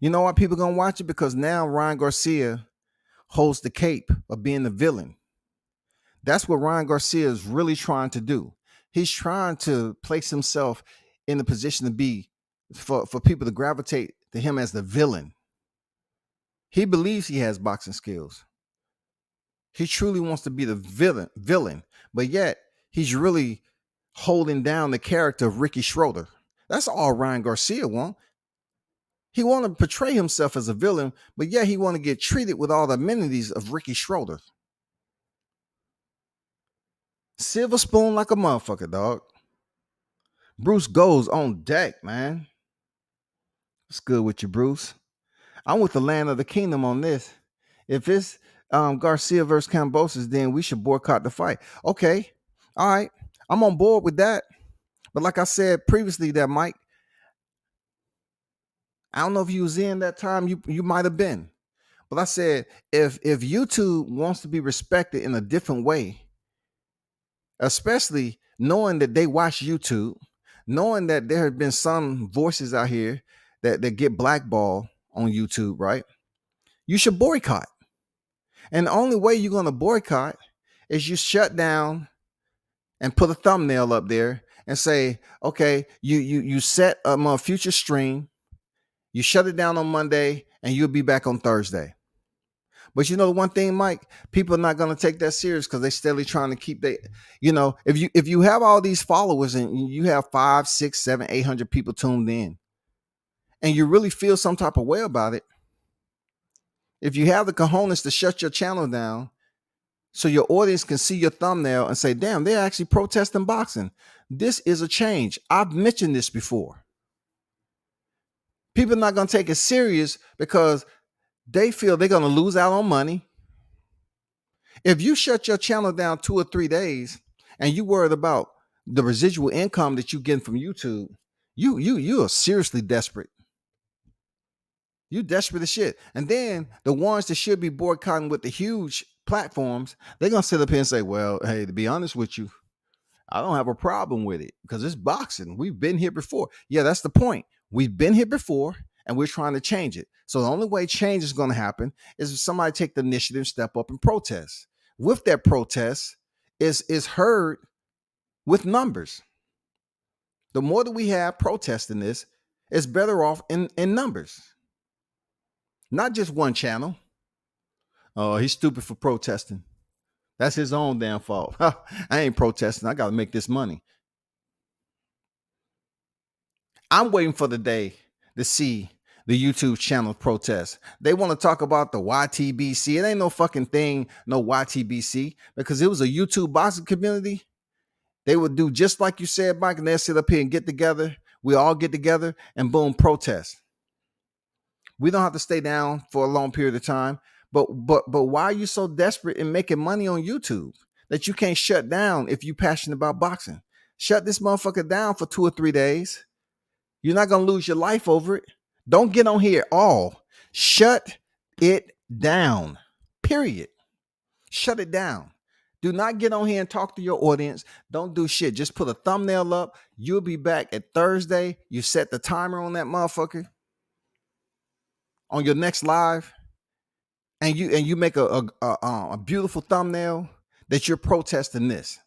You know why people gonna watch it? Because now Ryan Garcia holds the cape of being the villain. That's what Ryan Garcia is really trying to do. He's trying to place himself in the position to be for people to gravitate to him as the villain. He believes he has boxing skills. He truly wants to be the villain, but yet he's really holding down the character of Ricky Schroeder. That's all Ryan Garcia wants. He want to portray himself as a villain, but yet he want to get treated with all the amenities of Ricky Schroeder. Silver spoon like a motherfucker, dog. Bruce goes on deck, man. What's good with you, Bruce? I'm with the land of the kingdom on this. If it's Garcia versus Kambosos, then we should boycott the fight. Okay. All right. I'm on board with that. But like I said previously there, Mike, I don't know if you was in that time. You might have been. But I said, if YouTube wants to be respected in a different way, especially knowing that they watch YouTube, knowing that there have been some voices out here that get blackballed on YouTube, right? You should boycott. And the only way you're going to boycott is you shut down and put a thumbnail up there and say, okay, you set a future stream, you shut it down on Monday, and you'll be back on Thursday. But you know the one thing, Mike, people are not going to take that serious because they're steadily trying to keep if you have all these followers and you have 5, 6, 7, 800 people tuned in, and you really feel some type of way about it, if you have the cojones to shut your channel down so your audience can see your thumbnail and say, damn, they're actually protesting boxing. This is a change. I've mentioned this before. People are not going to take it serious because they feel they're going to lose out on money. If you shut your channel down 2 or 3 days and you worried about the residual income that you get from YouTube, you are seriously desperate. You desperate as shit. And then the ones that should be boycotting with the huge platforms, they're going to sit up here and say, well, hey, to be honest with you, I don't have a problem with it because it's boxing. We've been here before. Yeah, that's the point. We've been here before and we're trying to change it. So the only way change is going to happen is if somebody take the initiative, step up and protest. With that protest is heard with numbers. The more that we have protesting this, it's better off in numbers. Not just one channel. Oh, he's stupid for protesting. That's his own damn fault. I ain't protesting. I got to make this money. I'm waiting for the day to see the YouTube channel protest. They want to talk about the YTBC. It ain't no fucking thing, no YTBC, because it was a YouTube boxing community. They would do just like you said, Mike, and they'll sit up here and get together. We all get together and boom, protest. We don't have to stay down for a long period of time. But why are you so desperate in making money on YouTube that you can't shut down if you're passionate about boxing? Shut this motherfucker down for 2 or 3 days. You're not going to lose your life over it. Don't get on here at all. Shut it down. Period. Shut it down. Do not get on here and talk to your audience. Don't do shit. Just put a thumbnail up. You'll be back at Thursday. You set the timer on that motherfucker on your next live, and you make a beautiful thumbnail that you're protesting this.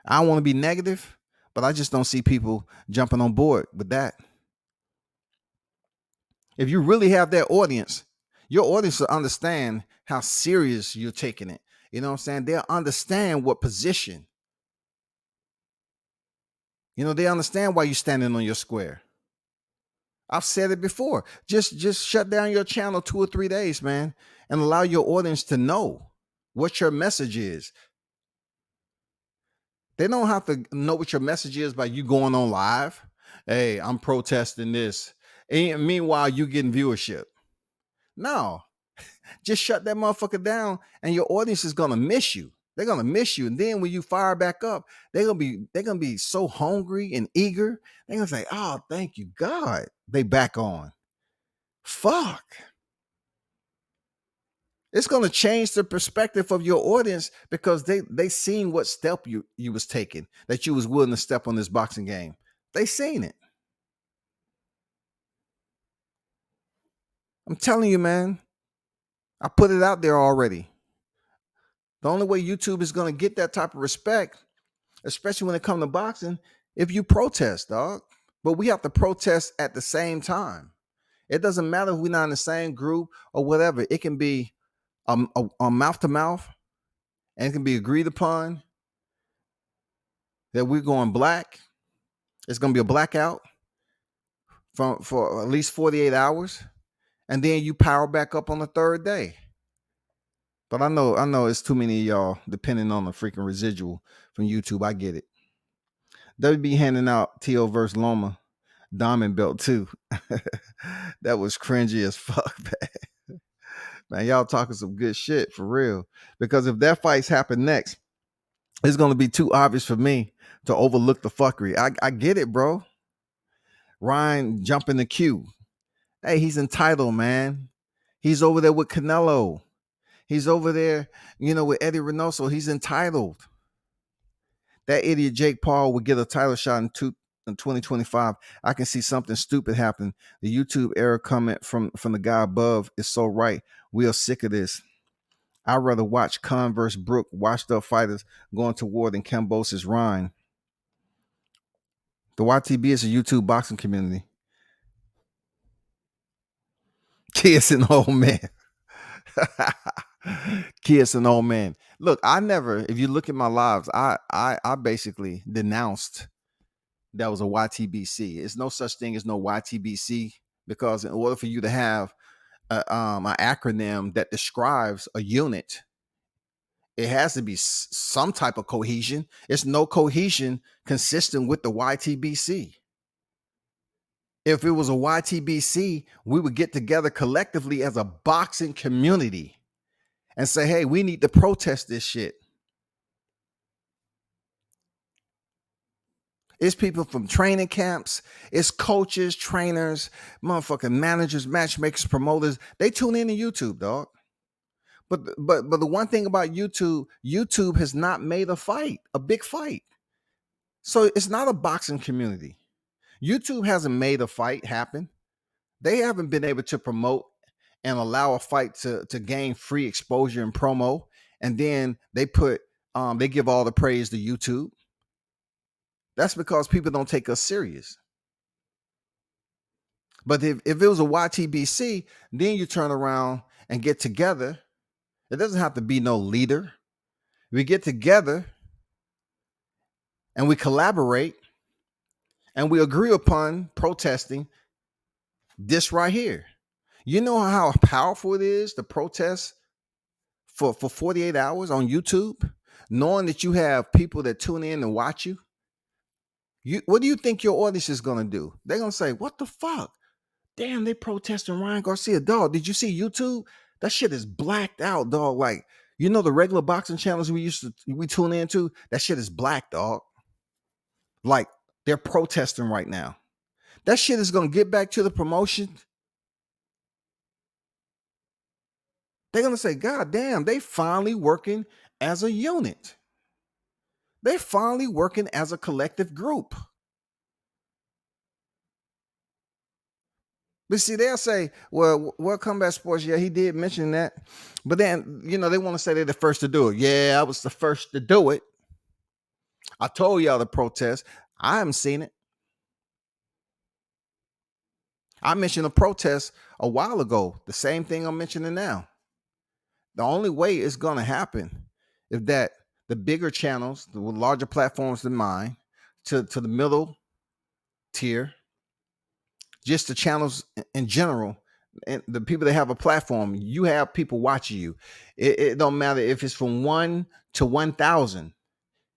I don't want to be negative, but I just don't see people jumping on board with that. If you really have that audience, your audience will understand how serious you're taking it. You know what I'm saying? They'll understand what position. They understand why you're standing on your square. I've said it before. Just shut down your channel 2 or 3 days, man, and allow your audience to know what your message is. They don't have to know what your message is by you going on live. Hey, I'm protesting this. And meanwhile, you getting viewership. No, just shut that motherfucker down and your audience is going to miss you. They're going to miss you. And then when you fire back up, they're going to be so hungry and eager. They're going to say, oh, thank you, God. They back on. Fuck. It's going to change the perspective of your audience because they seen what step you was taking, that you was willing to step on this boxing game. They seen it. I'm telling you, man. I put it out there already. The only way YouTube is going to get that type of respect, especially when it comes to boxing, if you protest, dog. But we have to protest at the same time. It doesn't matter if we're not in the same group or whatever. It can be a mouth to mouth, and it can be agreed upon that we're going black. It's going to be a blackout for at least 48 hours. And then you power back up on the 3rd day. But I know it's too many of y'all depending on the freaking residual from YouTube. I get it. They'll be handing out T.O. versus Loma diamond belt too. That was cringy as fuck, man. Man, y'all talking some good shit for real. Because if that fight's happen next, it's going to be too obvious for me to overlook the fuckery. I get it, bro. Ryan jumping the queue. Hey, he's entitled, man. He's over there with Canelo. He's over there, with Eddie Reynoso. He's entitled. That idiot Jake Paul would get a title shot in in 2025, I can see something stupid happen. The YouTube error comment from the guy above is so right. We are sick of this. I'd rather watch Khan versus Brook, washed up fighters going to war than Kambosos Ryan. The YTB is a YouTube boxing community. Kids and old man. Kids and old man. Look, I never, if you look at my lives, I basically denounced that was a YTBC. It's no such thing as no YTBC, because in order for you to have an acronym that describes a unit, it has to be some type of cohesion. It's no cohesion consistent with the YTBC. If it was a YTBC, we would get together collectively as a boxing community and say, hey, we need to protest this shit. It's people from training camps, it's coaches, trainers, motherfucking managers, matchmakers, promoters. They tune in to YouTube, dog. But the one thing about YouTube has not made a big fight. So it's not a boxing community. YouTube hasn't made a fight happen. They haven't been able to promote and allow a fight to gain free exposure and promo. And then they they give all the praise to YouTube. That's because people don't take us serious. But if it was a YTBC, then you turn around and get together. It doesn't have to be no leader. We get together and we collaborate and we agree upon protesting this right here. You know how powerful it is to protest for 48 hours on YouTube, knowing that you have people that tune in and watch you? What do you think your audience is going to do? They're going to say, what the fuck? Damn, they protesting Ryan Garcia. Dog, did you see YouTube? That shit is blacked out, dog. Like, you know, the regular boxing channels we tune into, that shit is black, dog. Like, they're protesting right now. That shit is going to get back to the promotion. They're going to say, God damn, they finally working as a unit. They're finally working as a collective group. But see, they'll say, well, Combat Sports, yeah, he did mention that. But then, you know, they want to say they're the first to do it. Yeah, I was the first to do it. I told y'all to protest. I haven't seen it. I mentioned a protest a while ago. The same thing I'm mentioning now. The only way it's going to happen is that the bigger channels, the larger platforms than mine, to the middle tier, just the channels in general, and the people that have a platform, you have people watching you. It don't matter if it's from 1 to 1,000.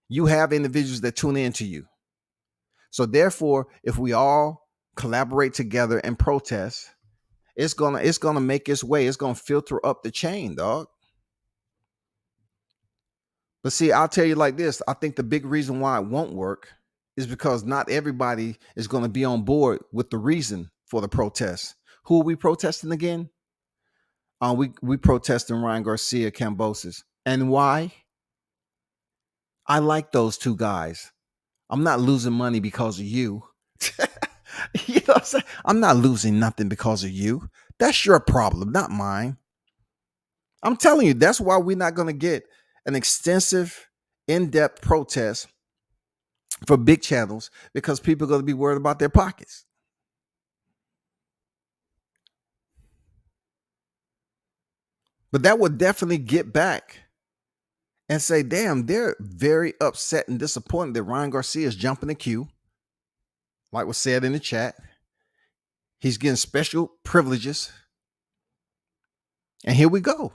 You have individuals that tune in to you. So therefore, if we all collaborate together and protest, it's gonna make its way. It's gonna filter up the chain, dog. But see, I'll tell you like this. I think the big reason why it won't work is because not everybody is going to be on board with the reason for the protest. Who are we protesting again? We protesting Ryan Garcia, Kambosos. And why? I like those two guys. I'm not losing money because of you. You know what I'm saying? I'm not losing nothing because of you. That's your problem, not mine. I'm telling you, that's why we're not going to get an extensive, in-depth protest for big channels, because people are going to be worried about their pockets. But that would definitely get back and say, damn, they're very upset and disappointed that Ryan Garcia is jumping the queue. Like was said in the chat, he's getting special privileges. And here we go.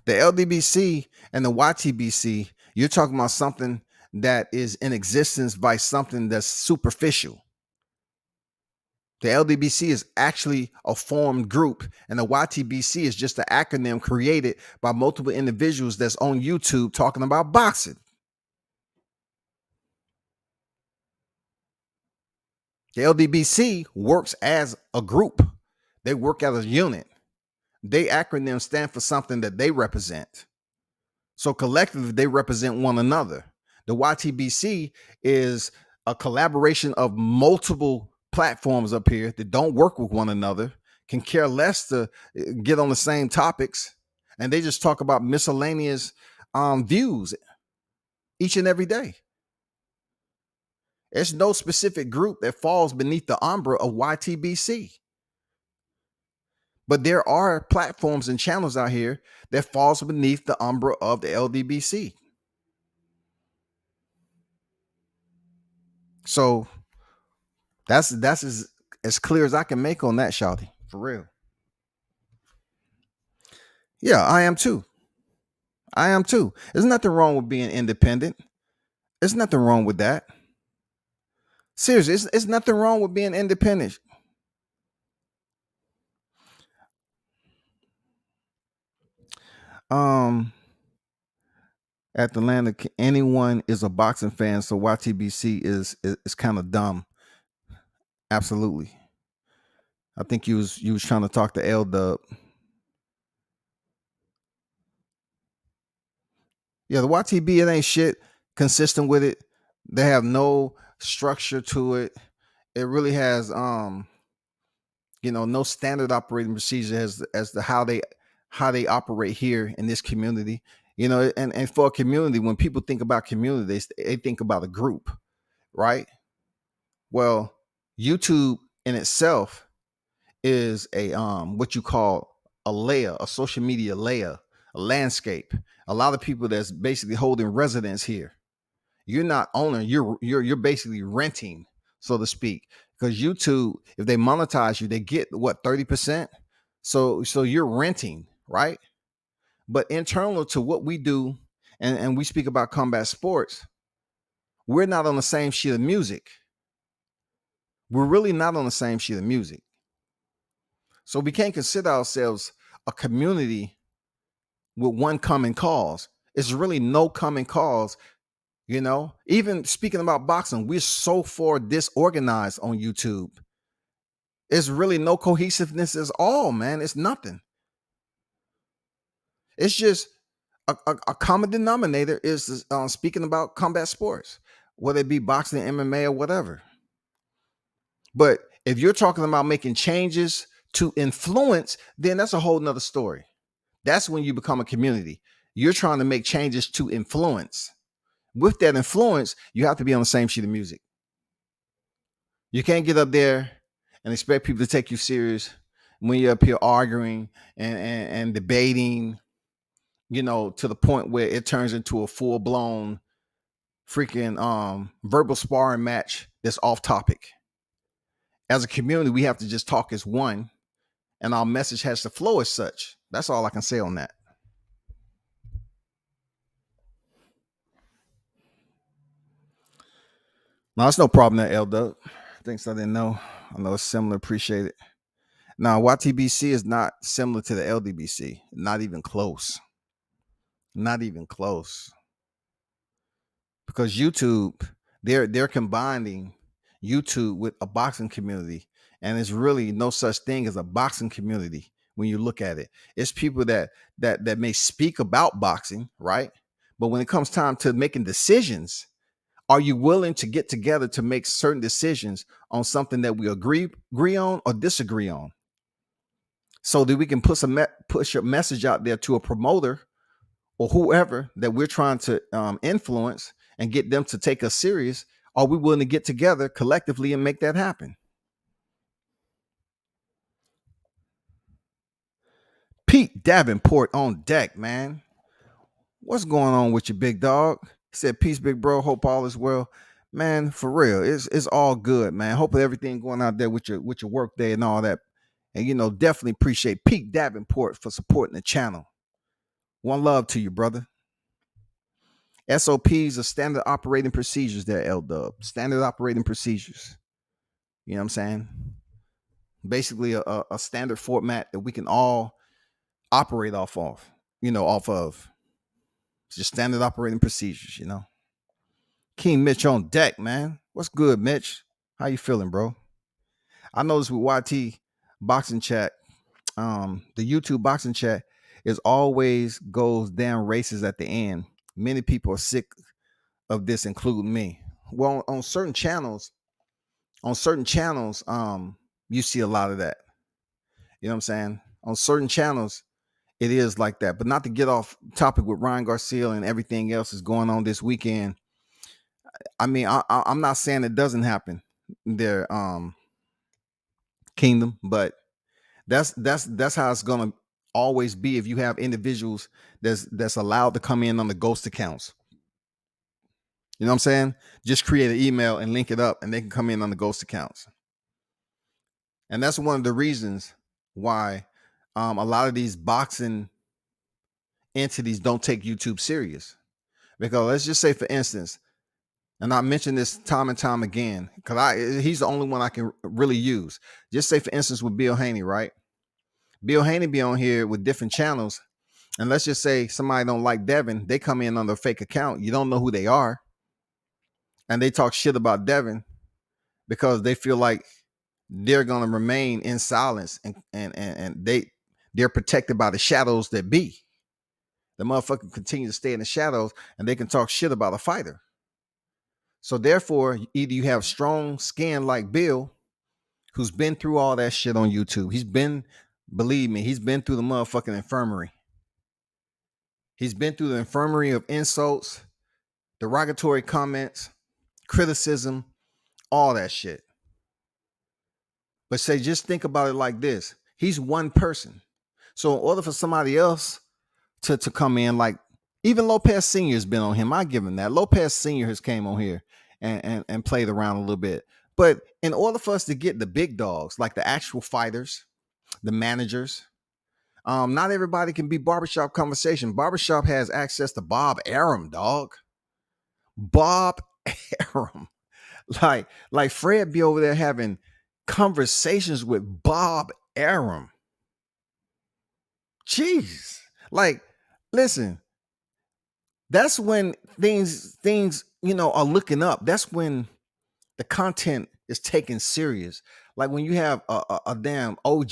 The LDBC and the YTBC, you're talking about something that is in existence by something that's superficial. The LDBC is actually a formed group, and the YTBC is just an acronym created by multiple individuals that's on YouTube talking about boxing. The LDBC works as a group. They work as a unit. They acronyms stand for something that they represent. So collectively, they represent one another. The YTBC is a collaboration of multiple platforms up here that don't work with one another, can care less to get on the same topics, and they just talk about miscellaneous views each and every day. There's no specific group that falls beneath the umbrella of YTBC. But there are platforms and channels out here that falls beneath the umbrella of the LDBC. So that's as clear as I can make on that, Shawty. For real. Yeah, I am too. I am too. There's nothing wrong with being independent. There's nothing wrong with that. Seriously, it's nothing wrong with being independent. Um, at the land of anyone is a boxing fan, so YTBC is kind of dumb. Absolutely. I think you was trying to talk to L Dub. Yeah, the YTB, it ain't shit consistent with it. They have no structure to it. It really has no standard operating procedure as to how they operate here in this community. And for a community, when people think about community, they think about a group, right? Well, YouTube in itself is a what you call a layer, a social media layer, a landscape. A lot of people that's basically holding residence here. You're not owning, you're basically renting, so to speak. Because YouTube, if they monetize you, they get what, 30%? So you're renting, right? But internal to what we do, and we speak about combat sports, we're not on the same sheet of music. We're really not on the same sheet of music. So we can't consider ourselves a community with one common cause. It's really no common cause. Even speaking about boxing, we're so far disorganized on YouTube. It's really no cohesiveness at all, man. It's nothing. It's just a common denominator is speaking about combat sports, whether it be boxing, MMA, or whatever. But if you're talking about making changes to influence, then that's a whole nother story. That's when you become a community. You're trying to make changes to influence. With that influence, you have to be on the same sheet of music. You can't get up there and expect people to take you serious when you're up here arguing and debating, to the point where it turns into a full-blown freaking verbal sparring match that's off topic. As a community, we have to just talk as one, and our message has to flow as such. That's all I can say on that. No, it's no problem there, L Dub. Thanks, I didn't know. I know it's similar. Appreciate it. Now, YTBC is not similar to the LDBC. Not even close. Not even close. Because YouTube, they're combining YouTube with a boxing community, and it's really no such thing as a boxing community when you look at it. It's people that may speak about boxing, right? But when it comes time to making decisions, are you willing to get together to make certain decisions on something that we agree on or disagree on, so that we can push a message out there to a promoter or whoever that we're trying to influence and get them to take us serious? Are we willing to get together collectively and make that happen? Pete Davenport on deck, man. What's going on with you, big dog? He said, peace, big bro. Hope all is well. Man, for real. It's all good, man. Hope everything going out there with your work day and all that. And definitely appreciate Pete Davenport for supporting the channel. One love to you, brother. SOPs are standard operating procedures there, L-Dub. Standard operating procedures. You know what I'm saying? Basically a standard format that we can all operate off of. It's just standard operating procedures, King Mitch on deck, man. What's good, Mitch? How you feeling, bro? I noticed with YT Boxing Chat, the YouTube boxing chat is always goes down races at the end. Many people are sick of this, including me. Well, on certain channels, you see a lot of that. You know what I'm saying? On certain channels, it is like that. But not to get off topic with Ryan Garcia and everything else is going on this weekend. I mean, I'm not saying it doesn't happen in their kingdom, but that's how it's gonna always be if you have individuals that's allowed to come in on the ghost accounts. You know what I'm saying? Just create an email and link it up, and they can come in on the ghost accounts. And that's one of the reasons why a lot of these boxing entities don't take YouTube serious. Because let's just say, for instance, and I mentioned this time and time again, because he's the only one I can really use. Just say, for instance, with Bill Haney, right? Bill Haney be on here with different channels, and let's just say somebody don't like Devin, they come in on their fake account. You don't know who they are, and they talk shit about Devin because they feel like they're gonna remain in silence, and they're protected by the shadows that be. The motherfucker continue to stay in the shadows, and they can talk shit about a fighter. So therefore, either you have strong skin like Bill, who's been through all that shit on YouTube. Believe me, he's been through the motherfucking infirmary. He's been through the infirmary of insults, derogatory comments, criticism, all that shit. But say, just think about it like this. He's one person. So in order for somebody else to come in, like even Lopez Sr. has been on him. I give him that. Lopez Sr. has came on here and played around a little bit. But in order for us to get the big dogs, like the actual fighters, the managers, not everybody can be barbershop conversation. Barbershop has access to Bob Arum, dog. Bob Arum. Like Fred be over there having conversations with Bob Arum. Jeez. Like, listen, that's when things are looking up. That's when the content is taken serious. Like when you have a damn OG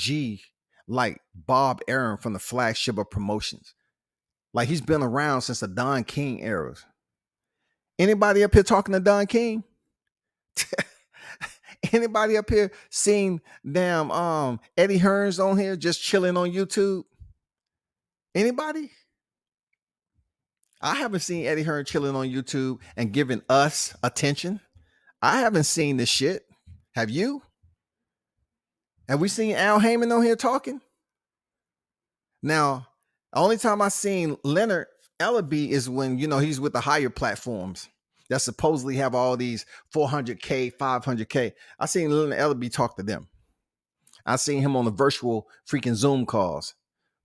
like Bob Arum from the flagship of promotions. Like he's been around since the Don King eras. Anybody up here talking to Don King? Anybody up here seen damn Eddie Hearns on here just chilling on YouTube? Anybody? I haven't seen Eddie Hearn chilling on YouTube and giving us attention. I haven't seen this shit. Have you? Have we seen Al Heyman on here talking? Now, the only time I seen Leonard Ellaby is when, he's with the higher platforms that supposedly have all these 400K, 500K. I seen Leonard Ellaby talk to them. I seen him on the virtual freaking Zoom calls.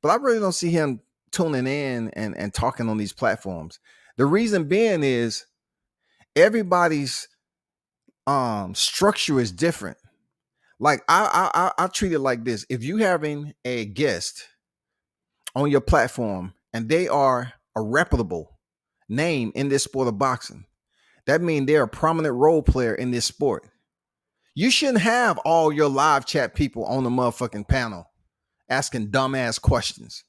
But I really don't see him tuning in and talking on these platforms. The reason being is everybody's structure is different. Like I treat it like this. If you having a guest on your platform and they are a reputable name in this sport of boxing, that means they're a prominent role player in this sport. You shouldn't have all your live chat people on the motherfucking panel asking dumbass questions.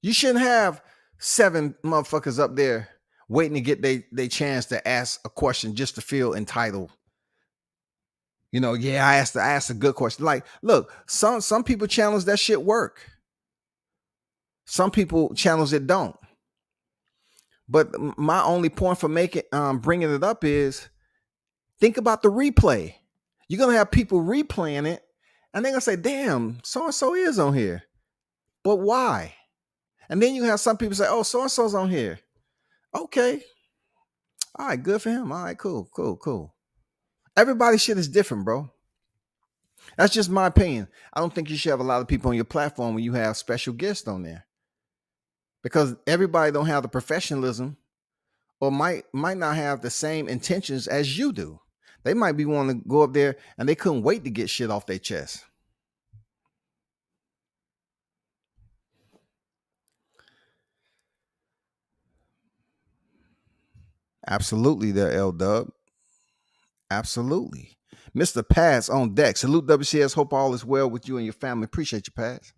You shouldn't have 7 motherfuckers up there waiting to get they chance to ask a question just to feel entitled. Yeah, I asked a good question. Like, look, some people challenge that shit work. Some people challenge it don't. But my only point for bringing it up is think about the replay. You're gonna have people replaying it, and they're gonna say, "Damn, so and so is on here," but why? And then you have some people say, "Oh, so and so's on here." Okay, all right, good for him. All right, cool. Everybody's shit is different, bro. That's just my opinion. I don't think you should have a lot of people on your platform when you have special guests on there, because everybody don't have the professionalism or might not have the same intentions as you do. They might be wanting to go up there and they couldn't wait to get shit off their chest. Absolutely, there, L Dub. Absolutely. Mr. Pass on deck. Salute WCS. Hope all is well with you and your family. Appreciate you, Pass.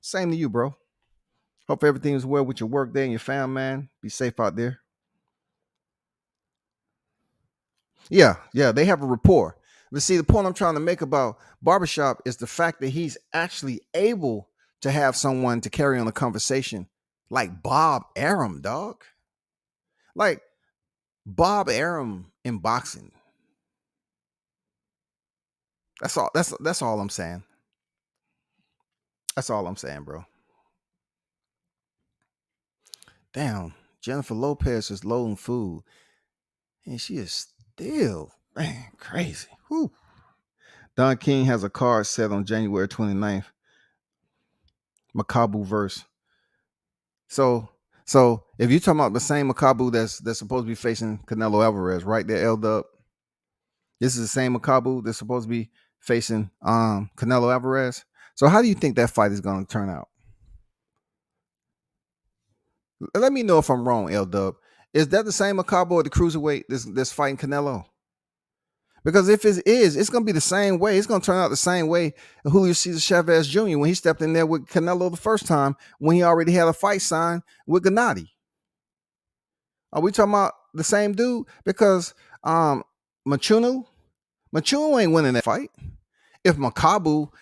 Same to you, bro. Hope everything is well with your work day and your fam, man. Be safe out there. Yeah, they have a rapport. But see, the point I'm trying to make about Barbershop is the fact that he's actually able to have someone to carry on a conversation like Bob Arum, dog. Like Bob Arum in boxing. That's all. That's all I'm saying. That's all I'm saying, bro. Damn, Jennifer Lopez is loading food, and she is still, man, crazy. Whew. Don King has a card set on January 29th. Makabu verse. So if you're talking about the same Makabu that's supposed to be facing Canelo Alvarez, right there, L Dub. This is the same Makabu that's supposed to be facing Canelo Alvarez. So how do you think that fight is going to turn out? Let me know if I'm wrong, L Dub. Is that the same Makabu or the cruiserweight that's fighting Canelo? Because if it is, it's going to be the same way. It's going to turn out the same way Julio Cesar Chavez Jr. when he stepped in there with Canelo the first time when he already had a fight signed with Gennady. Are we talking about the same dude? Because Machuno ain't winning that fight. If Makabu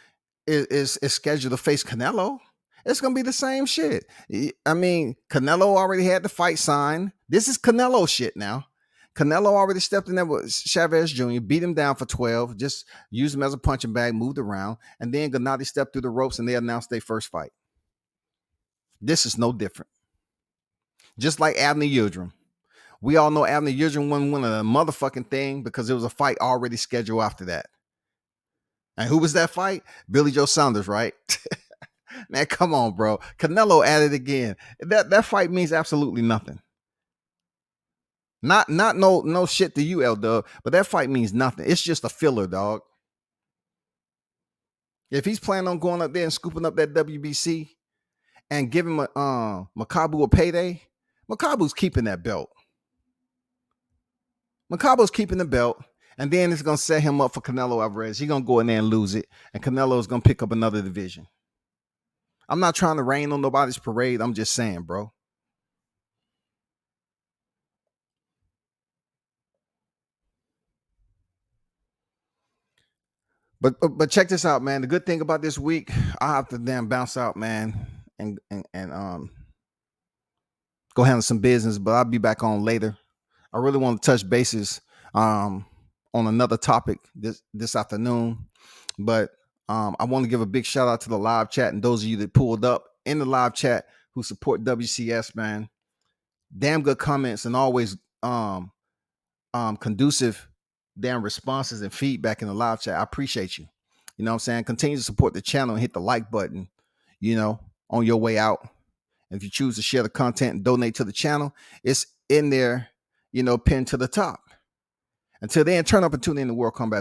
is scheduled to face Canelo, it's going to be the same shit. I mean, Canelo already had the fight signed. This is Canelo shit now. Canelo already stepped in there with Chavez Jr., beat him down for 12, just used him as a punching bag, moved around, and then Gennady stepped through the ropes and they announced their first fight. This is no different. Just like Abner Yildirim. We all know Abner Yildirim won a motherfucking thing because there was a fight already scheduled after that. And who was that fight? Billy Joe Saunders, right? Man, come on, bro. Canelo at it again. That fight means absolutely nothing. Not no shit to you, L Dub, but that fight means nothing. It's just a filler, dog. If he's planning on going up there and scooping up that WBC and giving Makabu a payday, Makabu's keeping that belt. Makabu's keeping the belt, and then it's gonna set him up for Canelo Alvarez. He's gonna go in there and lose it, and Canelo's gonna pick up another division. I'm not trying to rain on nobody's parade. I'm just saying, bro. But check this out, man. The good thing about this week, I have to damn bounce out, man, and go handle some business. But I'll be back on later. I really want to touch bases on another topic this afternoon, but I want to give a big shout out to the live chat and those of you that pulled up in the live chat who support WCS, man. Damn good comments and always conducive damn responses and feedback in the live chat. I appreciate you. You know what I'm saying? Continue to support the channel and hit the like button, on your way out. If you choose to share the content and donate to the channel, it's in there, pinned to the top. Until then, turn up and tune in to World Combat